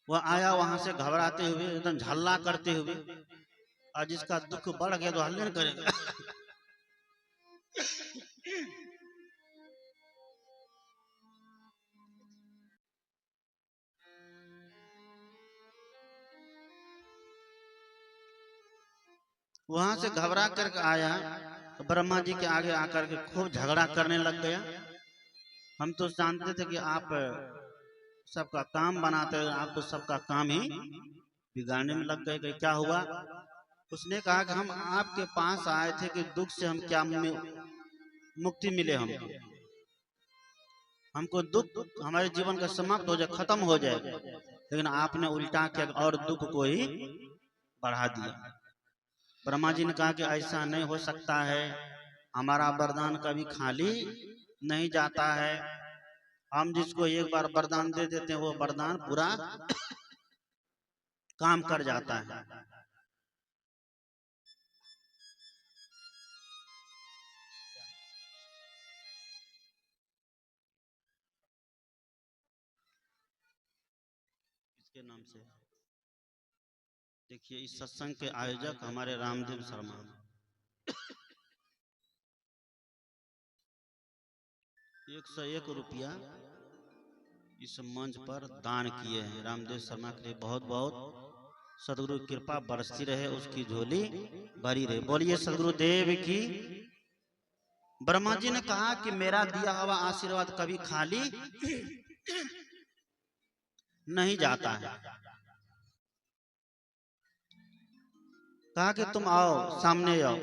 वह आया वहां से घबराते हुए, एकदम झल्ला करते हुए, और जिसका दुख बढ़ गया तो हल्ले करेगा। वहां से घबरा करके आया तो ब्रह्मा जी के आगे आकर के खूब झगड़ा करने लग गया। हम तो जानते थे कि आप सबका काम बनाते हो, आप तो सबका काम ही बिगाड़ने में लग गए। कि क्या हुआ? उसने कहा कि हम आपके पास आए थे कि दुख से हम क्या मुक्ति मिले, हमको दुख हमारे जीवन का समाप्त हो जाए, खत्म हो जाए, लेकिन आपने उल्टा के और दुख को ही बढ़ा दिया। ब्रह्मा जी ने कहा कि ऐसा नहीं हो सकता है, हमारा वरदान कभी खाली नहीं जाता है। हम जिसको एक बार वरदान दे देते हैं वो वरदान पूरा काम कर जाता है। इसके नाम से देखिए, इस सत्संग के आयोजक हमारे रामदेव शर्मा 101 रुपया इस मंच पर दान किए हैं। रामदेव शर्मा के लिए बहुत बहुत सदगुरु की कृपा बरसती रहे, उसकी झोली भरी रहे। बोलिए सदगुरुदेव की। ब्रह्मा जी ने कहा कि मेरा दिया हुआ आशीर्वाद कभी खाली नहीं जाता है। कहा कि तुम आओ, सामने आओ।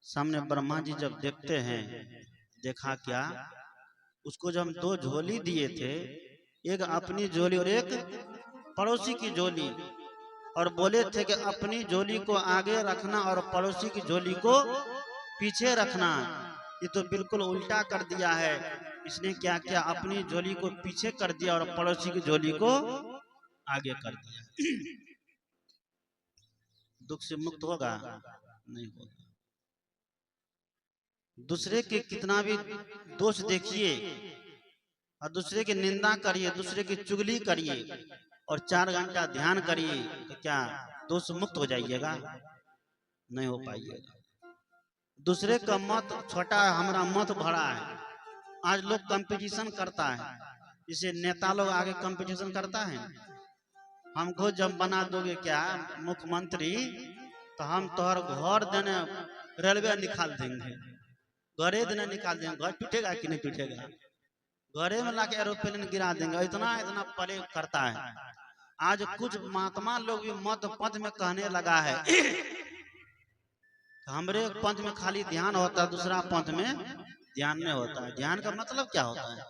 सामने ब्रह्मा जी जब देखते हैं, देखा क्या, उसको जब हम 2 झोली दिए थे, एक अपनी झोली और एक पड़ोसी की झोली, और बोले थे कि अपनी झोली को आगे रखना और पड़ोसी की झोली को पीछे रखना। ये तो बिल्कुल उल्टा कर दिया है। इसने क्या किया? अपनी झोली को पीछे कर दिया और पड़ोसी की झोली को आगे कर दिया। दुख से मुक्त होगा? नहीं होगा। दूसरे के कितना भी दोष देखिए और दूसरे की निंदा करिए, दूसरे की चुगली करिए और 4 घंटा ध्यान करिए, तो क्या दोष मुक्त हो जाइएगा? नहीं हो पाइएगा। दूसरे का मत छोटा है, हमारा मत बड़ा है। आज लोग कंपटीशन करता है, इसे नेता लोग आगे कंपटीशन करता है। हमको जब बना दोगे क्या मुख्यमंत्री, तो हम तोहर घर देने रेलवे निकाल देंगे, घरे देने निकाल देंगे। घर टूटेगा कि नहीं टूटेगा? घरे में लाके एरोप्लेन गिरा देंगे। इतना इतना परे करता है। आज कुछ महात्मा लोग भी मत पथ में कहने लगा है हमरे पंथ में खाली ध्यान होता है, दूसरा पंथ में ध्यान नहीं होता है। ध्यान का मतलब क्या होता है?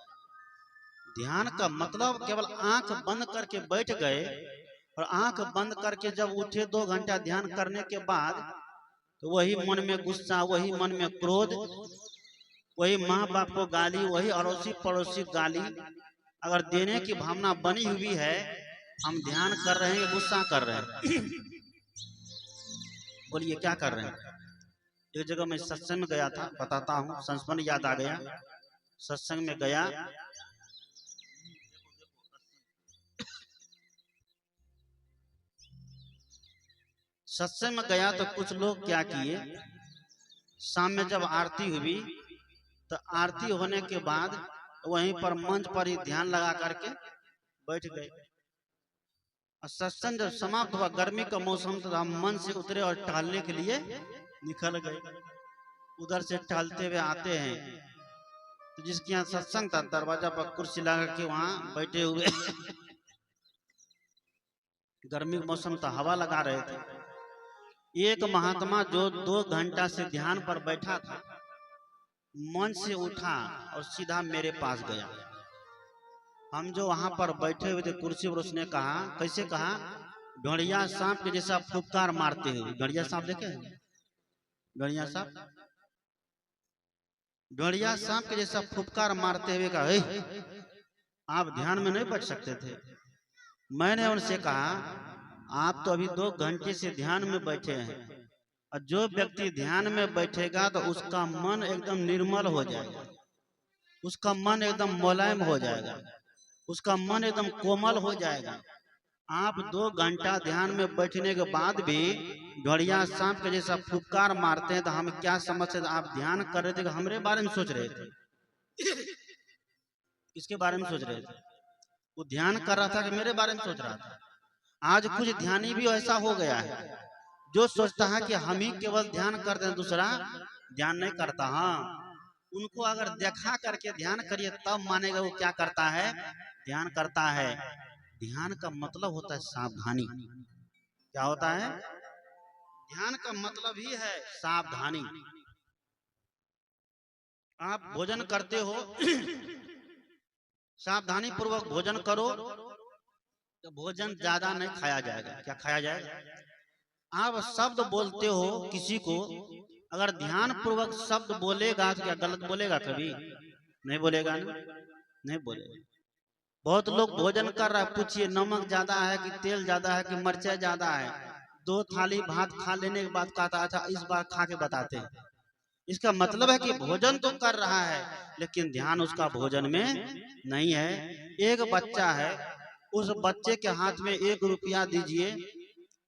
ध्यान का मतलब केवल आंख बंद करके बैठ गए और आंख बंद करके जब उठे 2 घंटा ध्यान करने के बाद, तो वही मन में गुस्सा, वही मन में क्रोध, वही माँ बाप को गाली, वही अड़ोसी पड़ोसी गाली अगर देने की भावना बनी हुई है, हम ध्यान कर रहे हैं, गुस्सा कर रहे हैं? बोलिए क्या कर रहे हैं? एक जगह मैं सत्संग में गया था, बताता हूँ, संस्मरण याद आ गया। सत्संग में गया, सत्संग में गया तो कुछ लोग क्या किए, शाम में जब आरती हुई तो आरती होने के बाद वहीं पर मंच पर ही ध्यान लगा करके बैठ गए। सत्संग जब समाप्त हुआ, गर्मी का मौसम था, हम मंच से उतरे और टहलने के लिए निकल गए। उधर से टहलते हुए आते हैं तो जिसके यहाँ सत्संग था, दरवाजा पर कुर्सी लगा के वहां बैठे हुए गर्मी का मौसम था, हवा लगा रहे थे। एक महात्मा जो 2 घंटा से ध्यान पर बैठा था, मंच से उठा और सीधा मेरे पास गया। हम जो वहां पर बैठे हुए थे कुर्सी पर, उसने कहा, कैसे कहा, ढोड़िया सांप के जैसा फुफकार मारते हुए। ढोड़िया सांप देखे? ढोड़िया सांप, ढोड़िया सांप के जैसा फुफकार मारते हुए कहा, आप ध्यान में नहीं बैठ सकते थे? मैंने उनसे कहा, आप तो अभी 2 घंटे से ध्यान में बैठे हैं, और जो व्यक्ति ध्यान में बैठेगा तो उसका मन एकदम निर्मल हो जाएगा, उसका मन एकदम मुलायम हो जाएगा, उसका मन एकदम कोमल हो जाएगा। आप 2 घंटा ध्यान में बैठने के बाद भी ढोड़िया सांप के जैसा फुफकार मारते हैं, तो हम क्या समझते थे? आप ध्यान कर रहे थे कि हमरे बारे में सोच रहे थे? किसके बारे में सोच रहे थे? वो ध्यान कर रहा था कि मेरे बारे में सोच रहा था? आज कुछ ध्यानी भी ऐसा हो गया है जो सोचता है कि हम ही केवल ध्यान करते हैं, दूसरा ध्यान नहीं करता। हाँ, उनको अगर देखा करके ध्यान करिए तब मानेगा वो क्या करता है, ध्यान करता है। ध्यान का मतलब होता है सावधानी। क्या होता है? ध्यान का मतलब ही है सावधानी। आप भोजन करते हो, सावधानी पूर्वक भोजन करो तो भोजन ज्यादा नहीं खाया जाएगा। क्या खाया जाएगा? आप शब्द बोलते हो किसी को, अगर ध्यान पूर्वक शब्द बोलेगा तो क्या गलत बोलेगा? कभी नहीं बोलेगा ना? नहीं बोलेगा। बहुत लोग भोजन कर रहा है, पूछिए नमक ज्यादा है कि तेल ज्यादा है कि मिर्चा ज्यादा है, 2 थाली भात खा लेने के बाद कहता अच्छा इस बार खा के बताते हैं। इसका मतलब है कि भोजन तो कर रहा है लेकिन ध्यान उसका भोजन में नहीं है। एक बच्चा है, उस बच्चे के हाथ में 1 रुपया दीजिए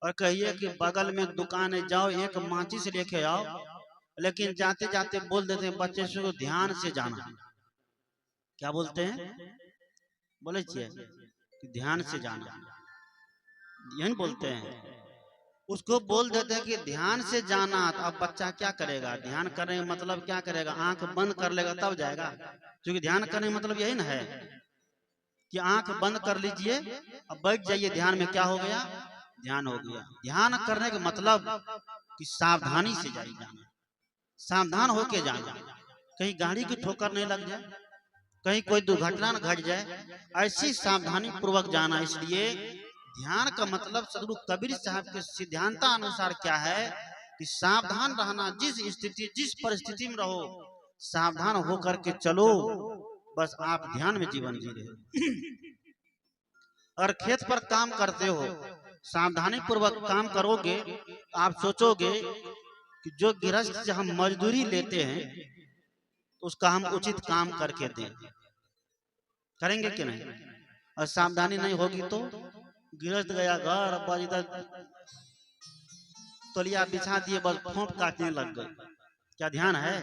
और कहिए कि बगल में दुकान है, जाओ 1 माचिस लेके आओ, लेकिन जाते जाते बोल देते हैं बच्चे से ध्यान से जाना। क्या बोलते हैं? बोले कि ध्यान से जाना, यही बोलते हैं। उसको बोल देते हैं कि ध्यान से जाना। तो अब बच्चा क्या करेगा? ध्यान करने का मतलब क्या करेगा? आंख बंद कर लेगा तब जाएगा, क्योंकि ध्यान करने का मतलब यही ना है कि आंख बंद कर लीजिए अब बैठ जाइए ध्यान में। क्या हो गया? ध्यान हो गया। ध्यान करने का मतलब कि सावधानी से जाइए, सावधान होके जाना, कहीं गाड़ी की ठोकर नहीं लग जाए, कहीं कोई दुर्घटना न घट जाए, ऐसी सावधानी पूर्वक जाना। इसलिए ध्यान का मतलब सदगुरु कबीर साहब के सिद्धांता अनुसार क्या है कि सावधान रहना। जिस स्थिति जिस परिस्थिति में रहो सावधान होकर के चलो, बस आप ध्यान में जीवन जी रहे। अगर खेत पर काम करते हो, सावधानी पूर्वक काम करोगे, आप सोचोगे कि जो गृहस्थ से हम मजदूरी लेते हैं तो उसका हम उचित काम करके दें, करेंगे कि नहीं? और सावधानी नहीं होगी तो गृहस्थ गया घर, बस इधर तोलिया बिछा दिए, बस फोंप काटने लग गए। क्या ध्यान है?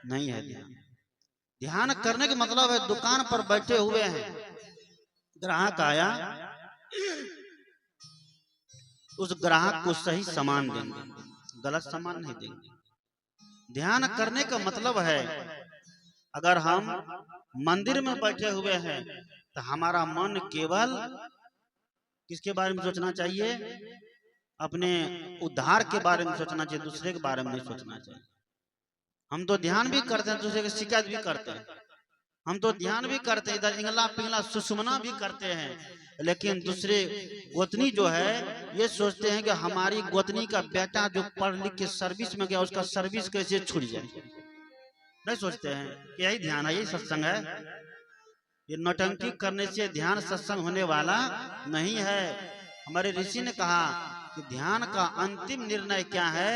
नहीं है ध्यान। ध्यान करने का मतलब है दुकान पर बैठे हुए हैं, ग्राहक आया, उस ग्राहक को सही सामान देंगे, गलत सामान नहीं देंगे। ध्यान करने का मतलब है अगर हम मंदिर में बैठे हुए हैं तो हमारा मन केवल किसके बारे में सोचना चाहिए? अपने उद्धार के बारे में सोचना चाहिए, दूसरे के बारे में नहीं सोचना चाहिए। हम तो ध्यान भी करते हैं, दूसरे की शिकायत भी करते हैं। हम तो ध्यान भी करते हैं, इधर इंगला पिंगला सुषुमना भी करते हैं, लेकिन दूसरे गोतनी जो है ये सोचते हैं कि हमारी गोतनी का बेटा जो पढ़ लिख के सर्विस में गया उसका सर्विस कैसे छूट जाए। नहीं सोचते हैं कि यही ध्यान है, यही सत्संग है। ये नौटंकी करने से ध्यान सत्संग होने वाला नहीं है। हमारे ऋषि ने कहा कि ध्यान का अंतिम निर्णय क्या है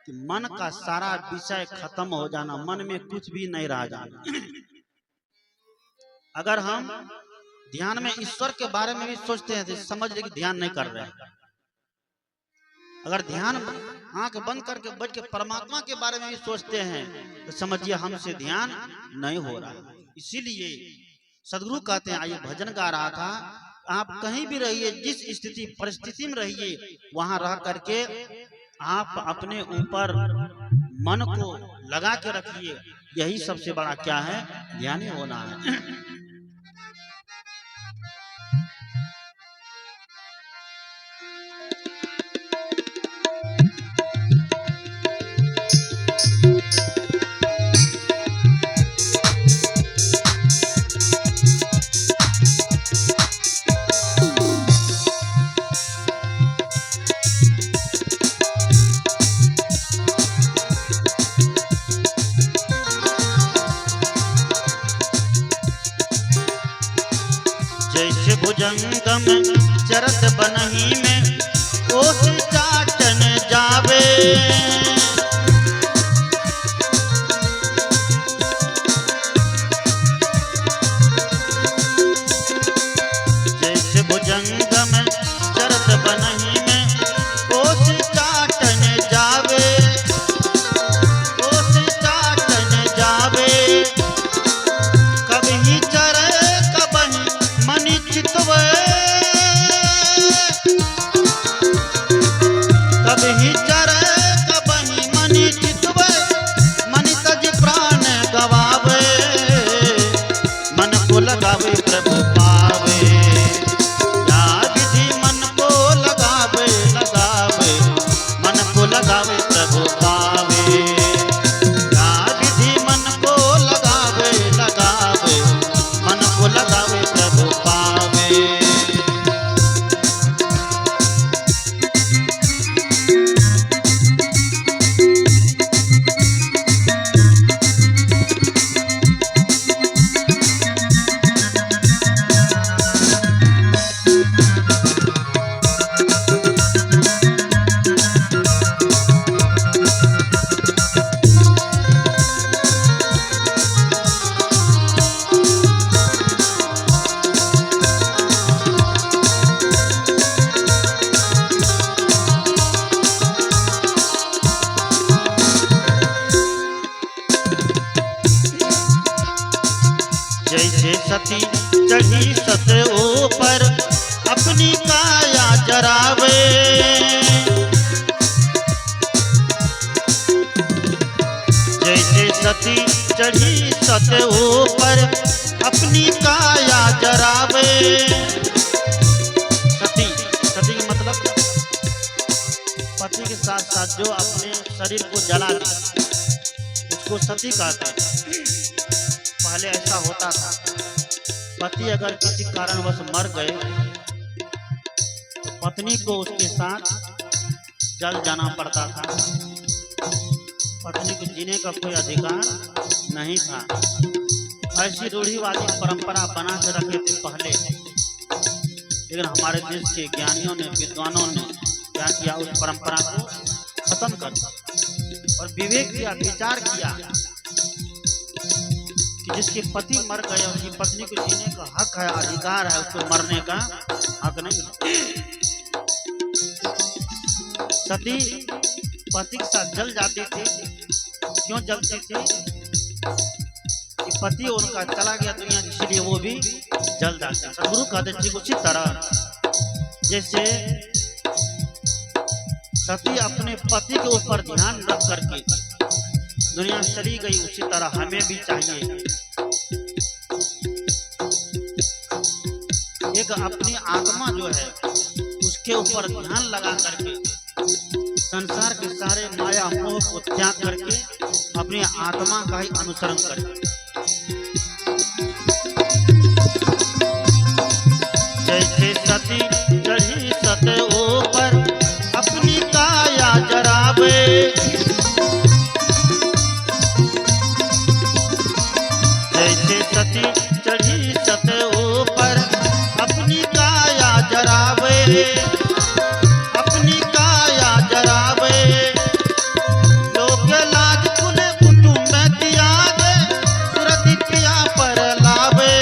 कि मन का सारा विषय खत्म हो जाना, मन में कुछ भी नहीं रह जाना। अगर हम ध्यान में ईश्वर के बारे में भी सोचते हैं तो समझ ले कि ध्यान नहीं कर रहे हैं। अगर ध्यान आंख बंद करके बैठ के परमात्मा के बारे में भी सोचते हैं तो समझिए हमसे ध्यान नहीं हो रहा। इसीलिए सदगुरु कहते हैं, आइए भजन गा रहा था, आप कहीं भी रहिए, जिस स्थिति परिस्थिति में रहिए, वहां रह करके आप अपने ऊपर मन को लगा के रखिए। यही सबसे बड़ा क्या है? ध्यानी होना है। जैसे भुजंगम चरत बनही में ओस चाटन जावे, जैसे भुजंगम चरत बनही में ओस चाटन जावे, ओस चाटन जावे। कभी चरे कबही मनि चितवे, कभी चढ़ी सत ऊपर अपनी काया जरावे। जैसे सती चढ़ी सत ऊपर अपनी काया जरावे। सती, सती का मतलब पति के साथ साथ जो अपने शरीर को जला दे उसको सती कहते हैं। पहले ऐसा होता था, पति अगर किसी कारणवश मर गए तो पत्नी को उसके साथ जल जाना पड़ता था। पत्नी को जीने का कोई अधिकार नहीं था। ऐसी रूढ़िवादी परंपरा बना के रखे थे पहले, लेकिन हमारे देश के ज्ञानियों ने, विद्वानों ने क्या किया, उस परंपरा को खत्म कर दिया और विवेक किया, विचार किया कि जिसके पति मर गए उसकी पत्नी को जीने का हक है, अधिकार है, उसको मरने का हक नहीं है। सती पति के साथ जल जाती थी। क्यों जलती थी? कि पति उनका चला गया दुनिया, इसलिए वो भी जल जाते। सदगुरु कहते ठीक उसी तरह जैसे सती अपने पति के ऊपर ध्यान रख करके दुनिया चली गई, उसी तरह हमें भी चाहिए एक अपनी आत्मा जो है उसके ऊपर ध्यान लगा करके संसार के सारे माया मोह को त्याग करके अपनी आत्मा का ही अनुसरण करें। जैसे सती चढ़ी सत ऊपर अपनी काया जरावे। जैसे सती चढ़ी सत ऊपर अपनी काया जरावे। अपनी काया जरावे। लोग लाज कुल कुटुंब त्यागे सुरति पिया पर लावे।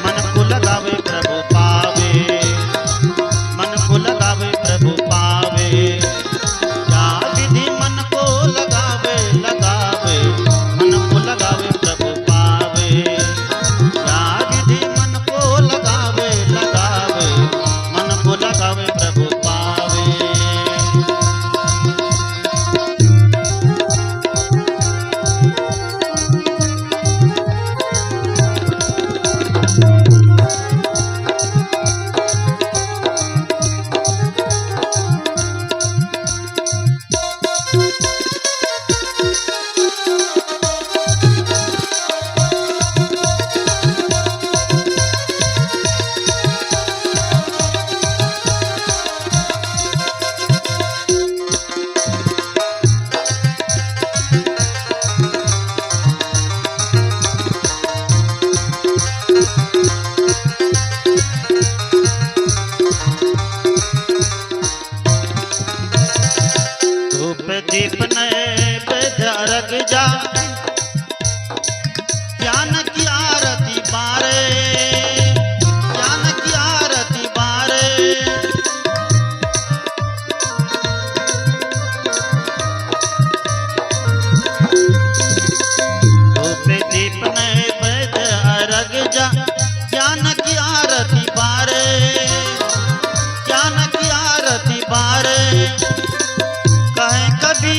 मन को लगावे प्रभु पावे। मन को लगावे प्रभु पावे। क्या विधि मन को लगावे लगावे। मन को लगावे प्रभु पावे। क्या विधि मन को लगावे लगावे। मन को लगावे प्रभु पावे। दीप नैवेद्य अर्घ जा ज्ञान की आरती बारे। ज्ञान की आरती बारे। धूप दीप नैवेद्य अर्घ जा ज्ञान की आरती बारे। ज्ञान की आरती बारे। कहे कभी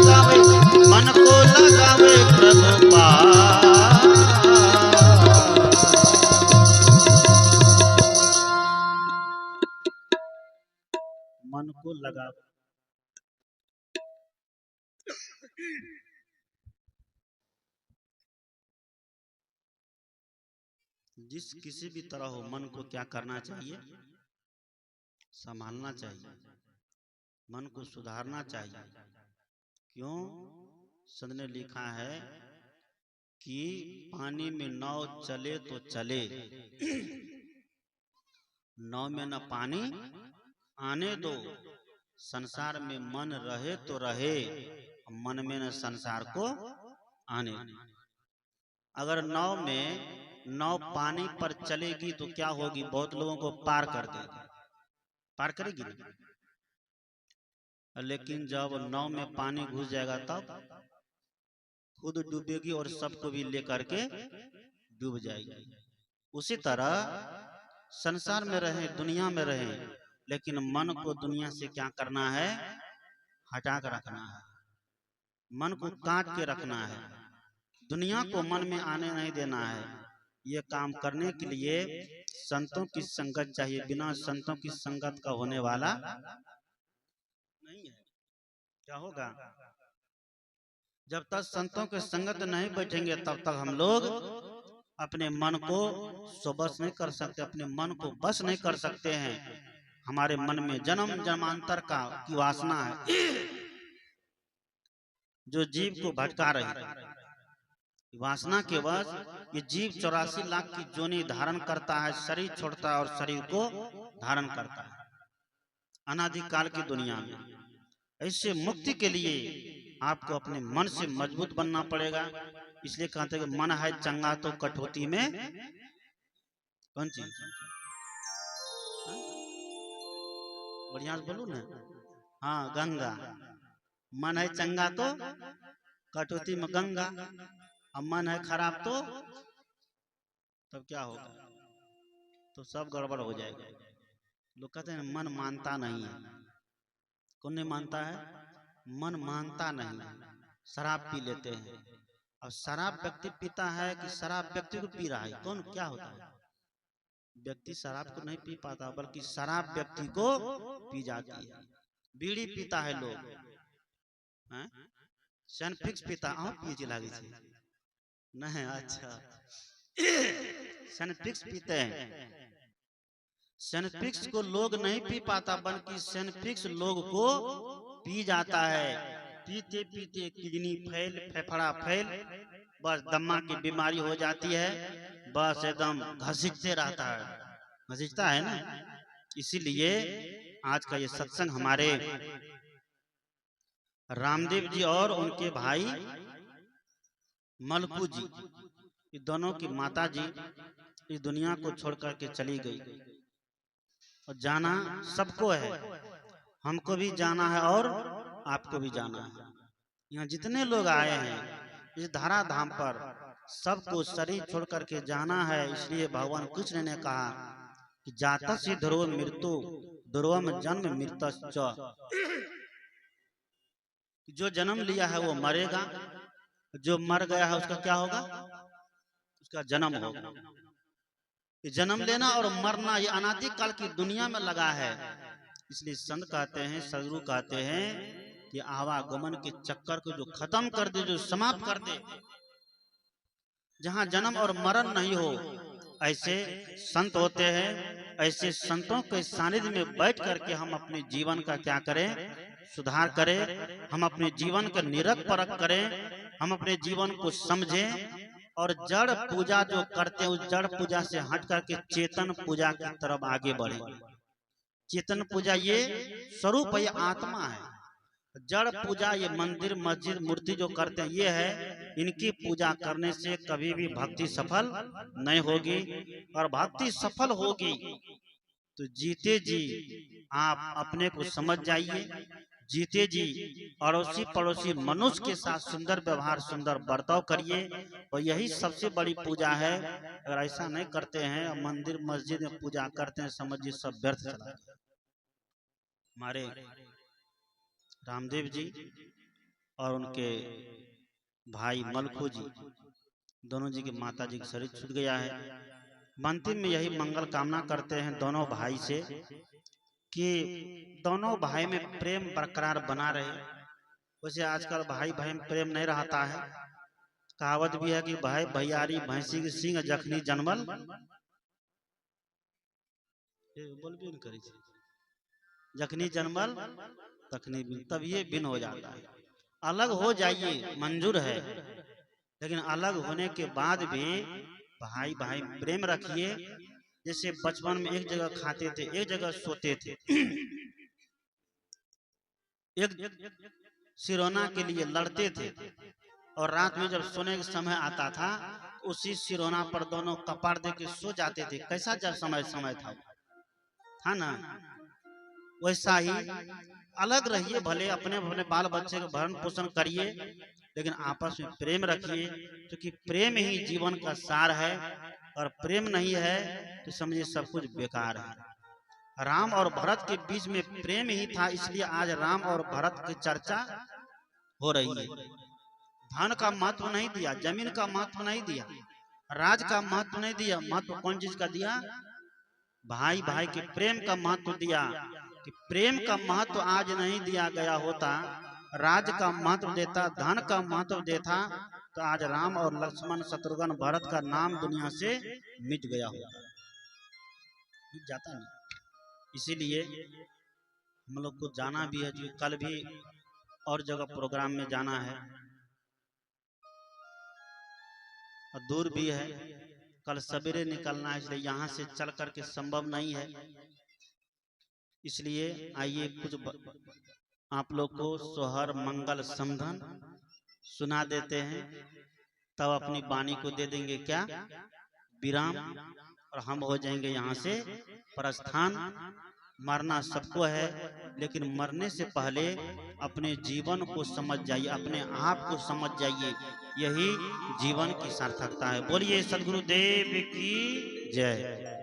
लगावे, मन को लगावे प्रभु पास। मन को लगावे, जिस किसी भी तरह हो मन को क्या करना चाहिए, संभालना चाहिए, मन को सुधारना चाहिए। क्यों? संत ने लिखा है कि पानी में नाव चले तो चले, नाव में न पानी आने दो, संसार में मन रहे तो रहे, मन में न संसार को आने दो। अगर नाव पानी पर चलेगी तो क्या होगी, बहुत लोगों को पार कर देगी, पार करेगी ना। लेकिन जब नाव में पानी घुस जाएगा तब खुद डूबेगी और सबको भी लेकर के डूब जाएगी। उसी तरह संसार में रहे, दुनिया में रहे, लेकिन मन को दुनिया से क्या करना है, हटा कर रखना है, मन को काट के रखना है, दुनिया को मन में आने नहीं देना है। ये काम करने के लिए संतों की संगत चाहिए, बिना संतों की संगत का होने वाला नहीं है। क्या होगा? जब तक संतों के संगत नहीं बैठेंगे तब तक हम लोग अपने मन को स्वबस नहीं कर सकते, अपने मन को बस नहीं कर सकते हैं। हमारे मन में जन्म जन्मांतर की वासना है जो जीव को भटका रही है। वासना के वश ये जीव 84 लाख की जोनी धारण करता है, शरीर छोड़ता है और शरीर को धारण करता है अनादिकाल की दुनिया में। ऐसे मुक्ति के लिए आपको अपने मन से मजबूत बनना पड़ेगा। इसलिए कहते हैं कि मन है चंगा तो कठौती में कौन चीज, बढ़िया से बोलू ना, हाँ गंगा। मन है चंगा तो कठौती में गंगा, अब मन है खराब तो तब क्या होगा, तो सब गड़बड़ हो जाएगा। लोग कहते हैं मन मानता नहीं है। कौन नहीं मानता है? मन मानता नहीं है। शराब पी लेते हैं। अब शराब व्यक्ति पीता है कि शराब व्यक्ति को पी रहा है? कौन क्या होता है? व्यक्ति शराब को नहीं पी पाता, बल्कि शराब व्यक्ति को पी जाती है। बीड़ी पीता है लोग, सनफिक्स पीता, पीछे लागे नहीं, अच्छा सनफिक्स पीते हैं। सनफिक्स को लोग नहीं पी पाता, बल्कि सनफिक्स लोग को पी जाता है। पीते पीते किडनी फेल, फेफड़ा फेल, बस दमा की बीमारी हो जाती है, बस एकदम घसीटते रहता है, घसीटता है ना। इसीलिए आज का ये सत्संग हमारे रामदेव जी और उनके भाई मलकू जी, ये दोनों की माता जी इस दुनिया को छोड़ करके चली गई। और जाना सबको है, हमको भी जाना है और आपको भी जाना है। यहाँ जितने लोग आए हैं इस धरा धाम पर, सबको शरीर छोड़ करके जाना है। इसलिए भगवान कृष्ण ने कहा कि जातस्य ध्रुव मृत्यु ध्रुवम जन्म मृतश्च, जो जन्म लिया है वो मरेगा, जो मर गया है उसका क्या होगा, उसका जन्म होगा। जन्म लेना और मरना ये अनादिकाल की दुनिया में लगा है। इसलिए संत कहते हैं, सदगुरु कहते हैं कि आवागमन के चक्कर को जो खत्म कर दे, जो समाप्त कर दे, जहां जन्म और मरण नहीं हो, ऐसे संत होते हैं। ऐसे संतों के सानिध्य में बैठ करके हम अपने जीवन का क्या करें, सुधार करें, हम अपने जीवन का निरख परख करें, हम अपने जीवन को समझें और जड़ पूजा जो करते हैं उस जड़ पूजा से हट करके चेतन पूजा की तरफ आगे बढ़े। चेतन पूजा ये स्वरूप है, ये आत्मा है। जड़ पूजा ये मंदिर मस्जिद मूर्ति जो करते हैं ये है, इनकी पूजा करने से कभी भी भक्ति सफल नहीं होगी। और भक्ति सफल होगी तो जीते जी आप अपने को समझ जाइए, जीते जी अड़ोसी पड़ोसी मनुष्य के साथ सुंदर व्यवहार सुंदर बर्ताव करिए। और यही सबसे बड़ी पूजा है। अगर ऐसा नहीं करते हैं, मंदिर मस्जिद में पूजा करते हैं, समझिए सब व्यर्थ चला जाए। हमारे रामदेव जी और उनके भाई मलखू जी, दोनों जी की माता जी का शरीर छूट गया है। अंतिम में यही मंगल कामना करते हैं दोनों भाई से कि दोनों भाई में प्रेम बरकरार बना रहे। वैसे आजकल भाई भाई में प्रेम नहीं रहता है। कहावत भी है कि भाई भैयारी भैंसी के सिंह जखनी जनमल बोल भी नहीं करी, जखनी जनमल तखनी बिन, तब ये बिन हो जाता है। अलग हो जाइए मंजूर है, लेकिन अलग होने के बाद भी भाई भाई प्रेम रखिए। जैसे बचपन में एक जगह खाते थे, एक जगह सोते थे, एक सिरोना के लिए लड़ते थे, और रात में जब सोने का समय आता था उसी सिरोना पर दोनों कपाड़ दे के सो जाते थे। कैसा जब समय समय था ना। वैसा ही अलग रहिए, भले अपने अपने बाल बच्चे का भरण पोषण करिए, लेकिन आपस में प्रेम रखिए, क्योंकि प्रेम ही जीवन का सार है। और प्रेम नहीं है तो समझिए सब कुछ बेकार है। राम और भरत के बीच में प्रेम ही था, इसलिए आज राम और भरत की चर्चा हो रही है। धन का महत्व नहीं दिया, जमीन का महत्व नहीं दिया, राज का महत्व नहीं दिया, महत्व कौन चीज का दिया? भाई भाई के प्रेम का महत्व दिया। कि प्रेम का महत्व आज नहीं दिया गया होता, राज का महत्व देता, धन का महत्व देता, तो आज राम और लक्ष्मण शत्रुघ्न भरत का नाम दुनिया से मिट गया होता, मिट जाता नहीं। इसीलिए हम लोग को जाना भी है, जो कल भी और जगह प्रोग्राम में जाना है, और दूर भी है, कल सवेरे निकलना है, इसलिए यहाँ से चल करके संभव नहीं है। इसलिए आइए कुछ आप लोग को सोहर मंगल समधन सुना देते हैं, तब अपनी वाणी को दे देंगे क्या विराम, और हम हो जाएंगे यहाँ से प्रस्थान। मरना सबको है, लेकिन मरने से पहले अपने जीवन को समझ जाइए, अपने आप को समझ जाइए, यही जीवन की सार्थकता है। बोलिए सद्गुरुदेव की जय।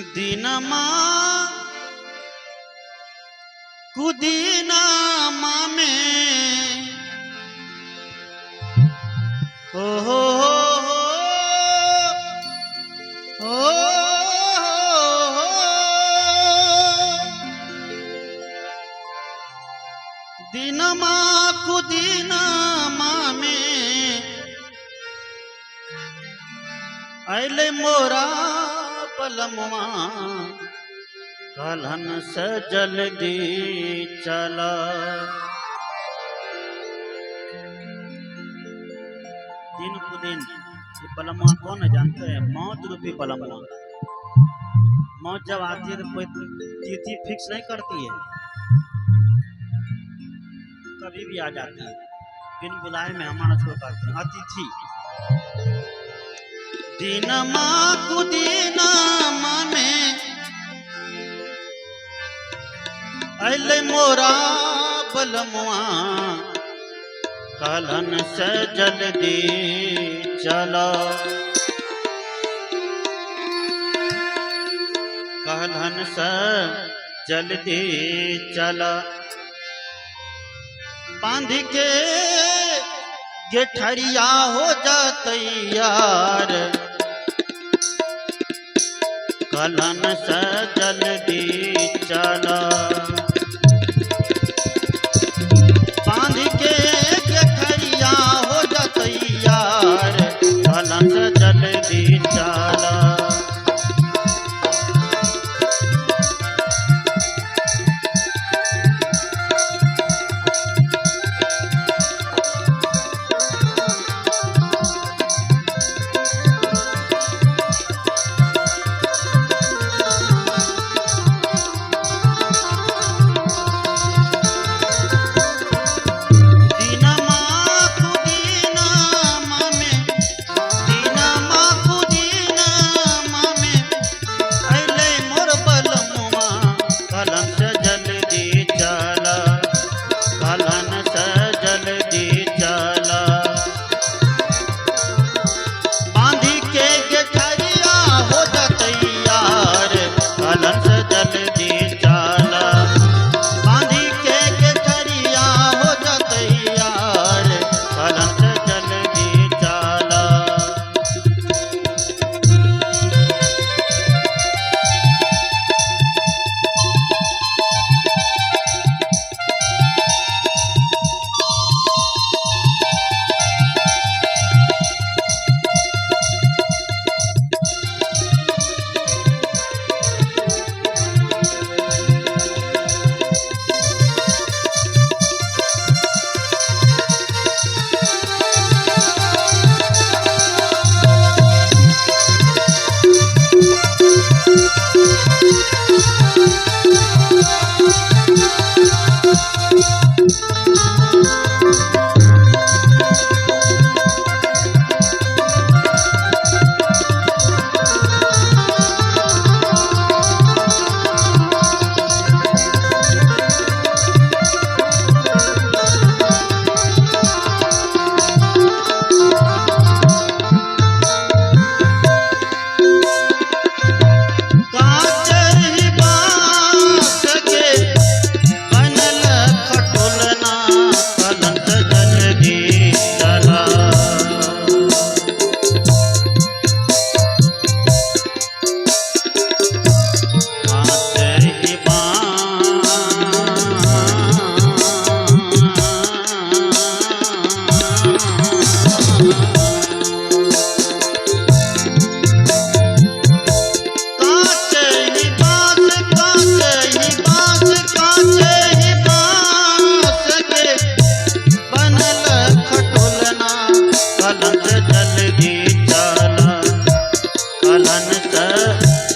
दीनमा कुदीनमा में हो दीनमा कुदीनमा में अले मोरा पलमवा, कलहन से जल्दी चला। दिन को दिन ये पलमवा कौन है जानते हैं? मौत रूपी पलमवा। मौत जब आती है तो कोई तिथि फिक्स नहीं करती है, कभी भी आ जाती है, बिन बुलाए मेहमान छोड़ करते हैं, अतिथि। दीनमा कुदीनमा में अले मोरा बलमुआ, कलहन से जल्दी चला। कलहन से जल्दी चला। बांध के गेठरिया हो जा तैयार, कलहन से जल्दी चला। बांध के गेठरिया हो जा तैयार, कलहन से जल्दी चला।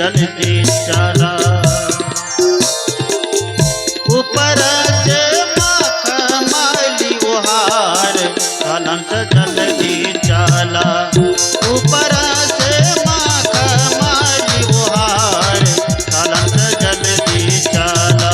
जल्दी चला। ऊपर से मखमली ओहार चलन से जल्दी चला। ऊपर से मखमली ओहार चलन से जल्दी चला।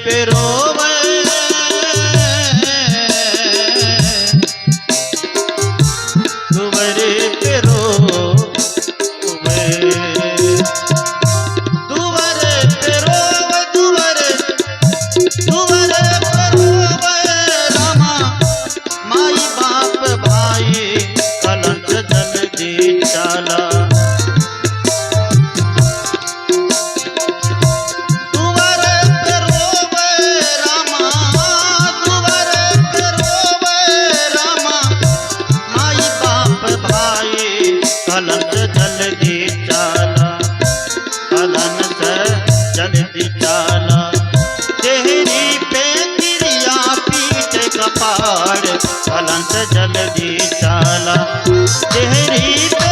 पे रोवे दुवरे पे रोवे दुवरे पे रोवे दुवरे दुवरे पे रोवे रामा माई बाप भाई कलंक जल्दी चाला दुवरे पे रोवे रामा दुवरे पे रोवे रामा माई बाप भाई कलंक जल्दी चाला कलंक जल्दी चाला तेरी पे तिरिया पीठ कपाड़ कलंक जल्दी चाला तेरी पे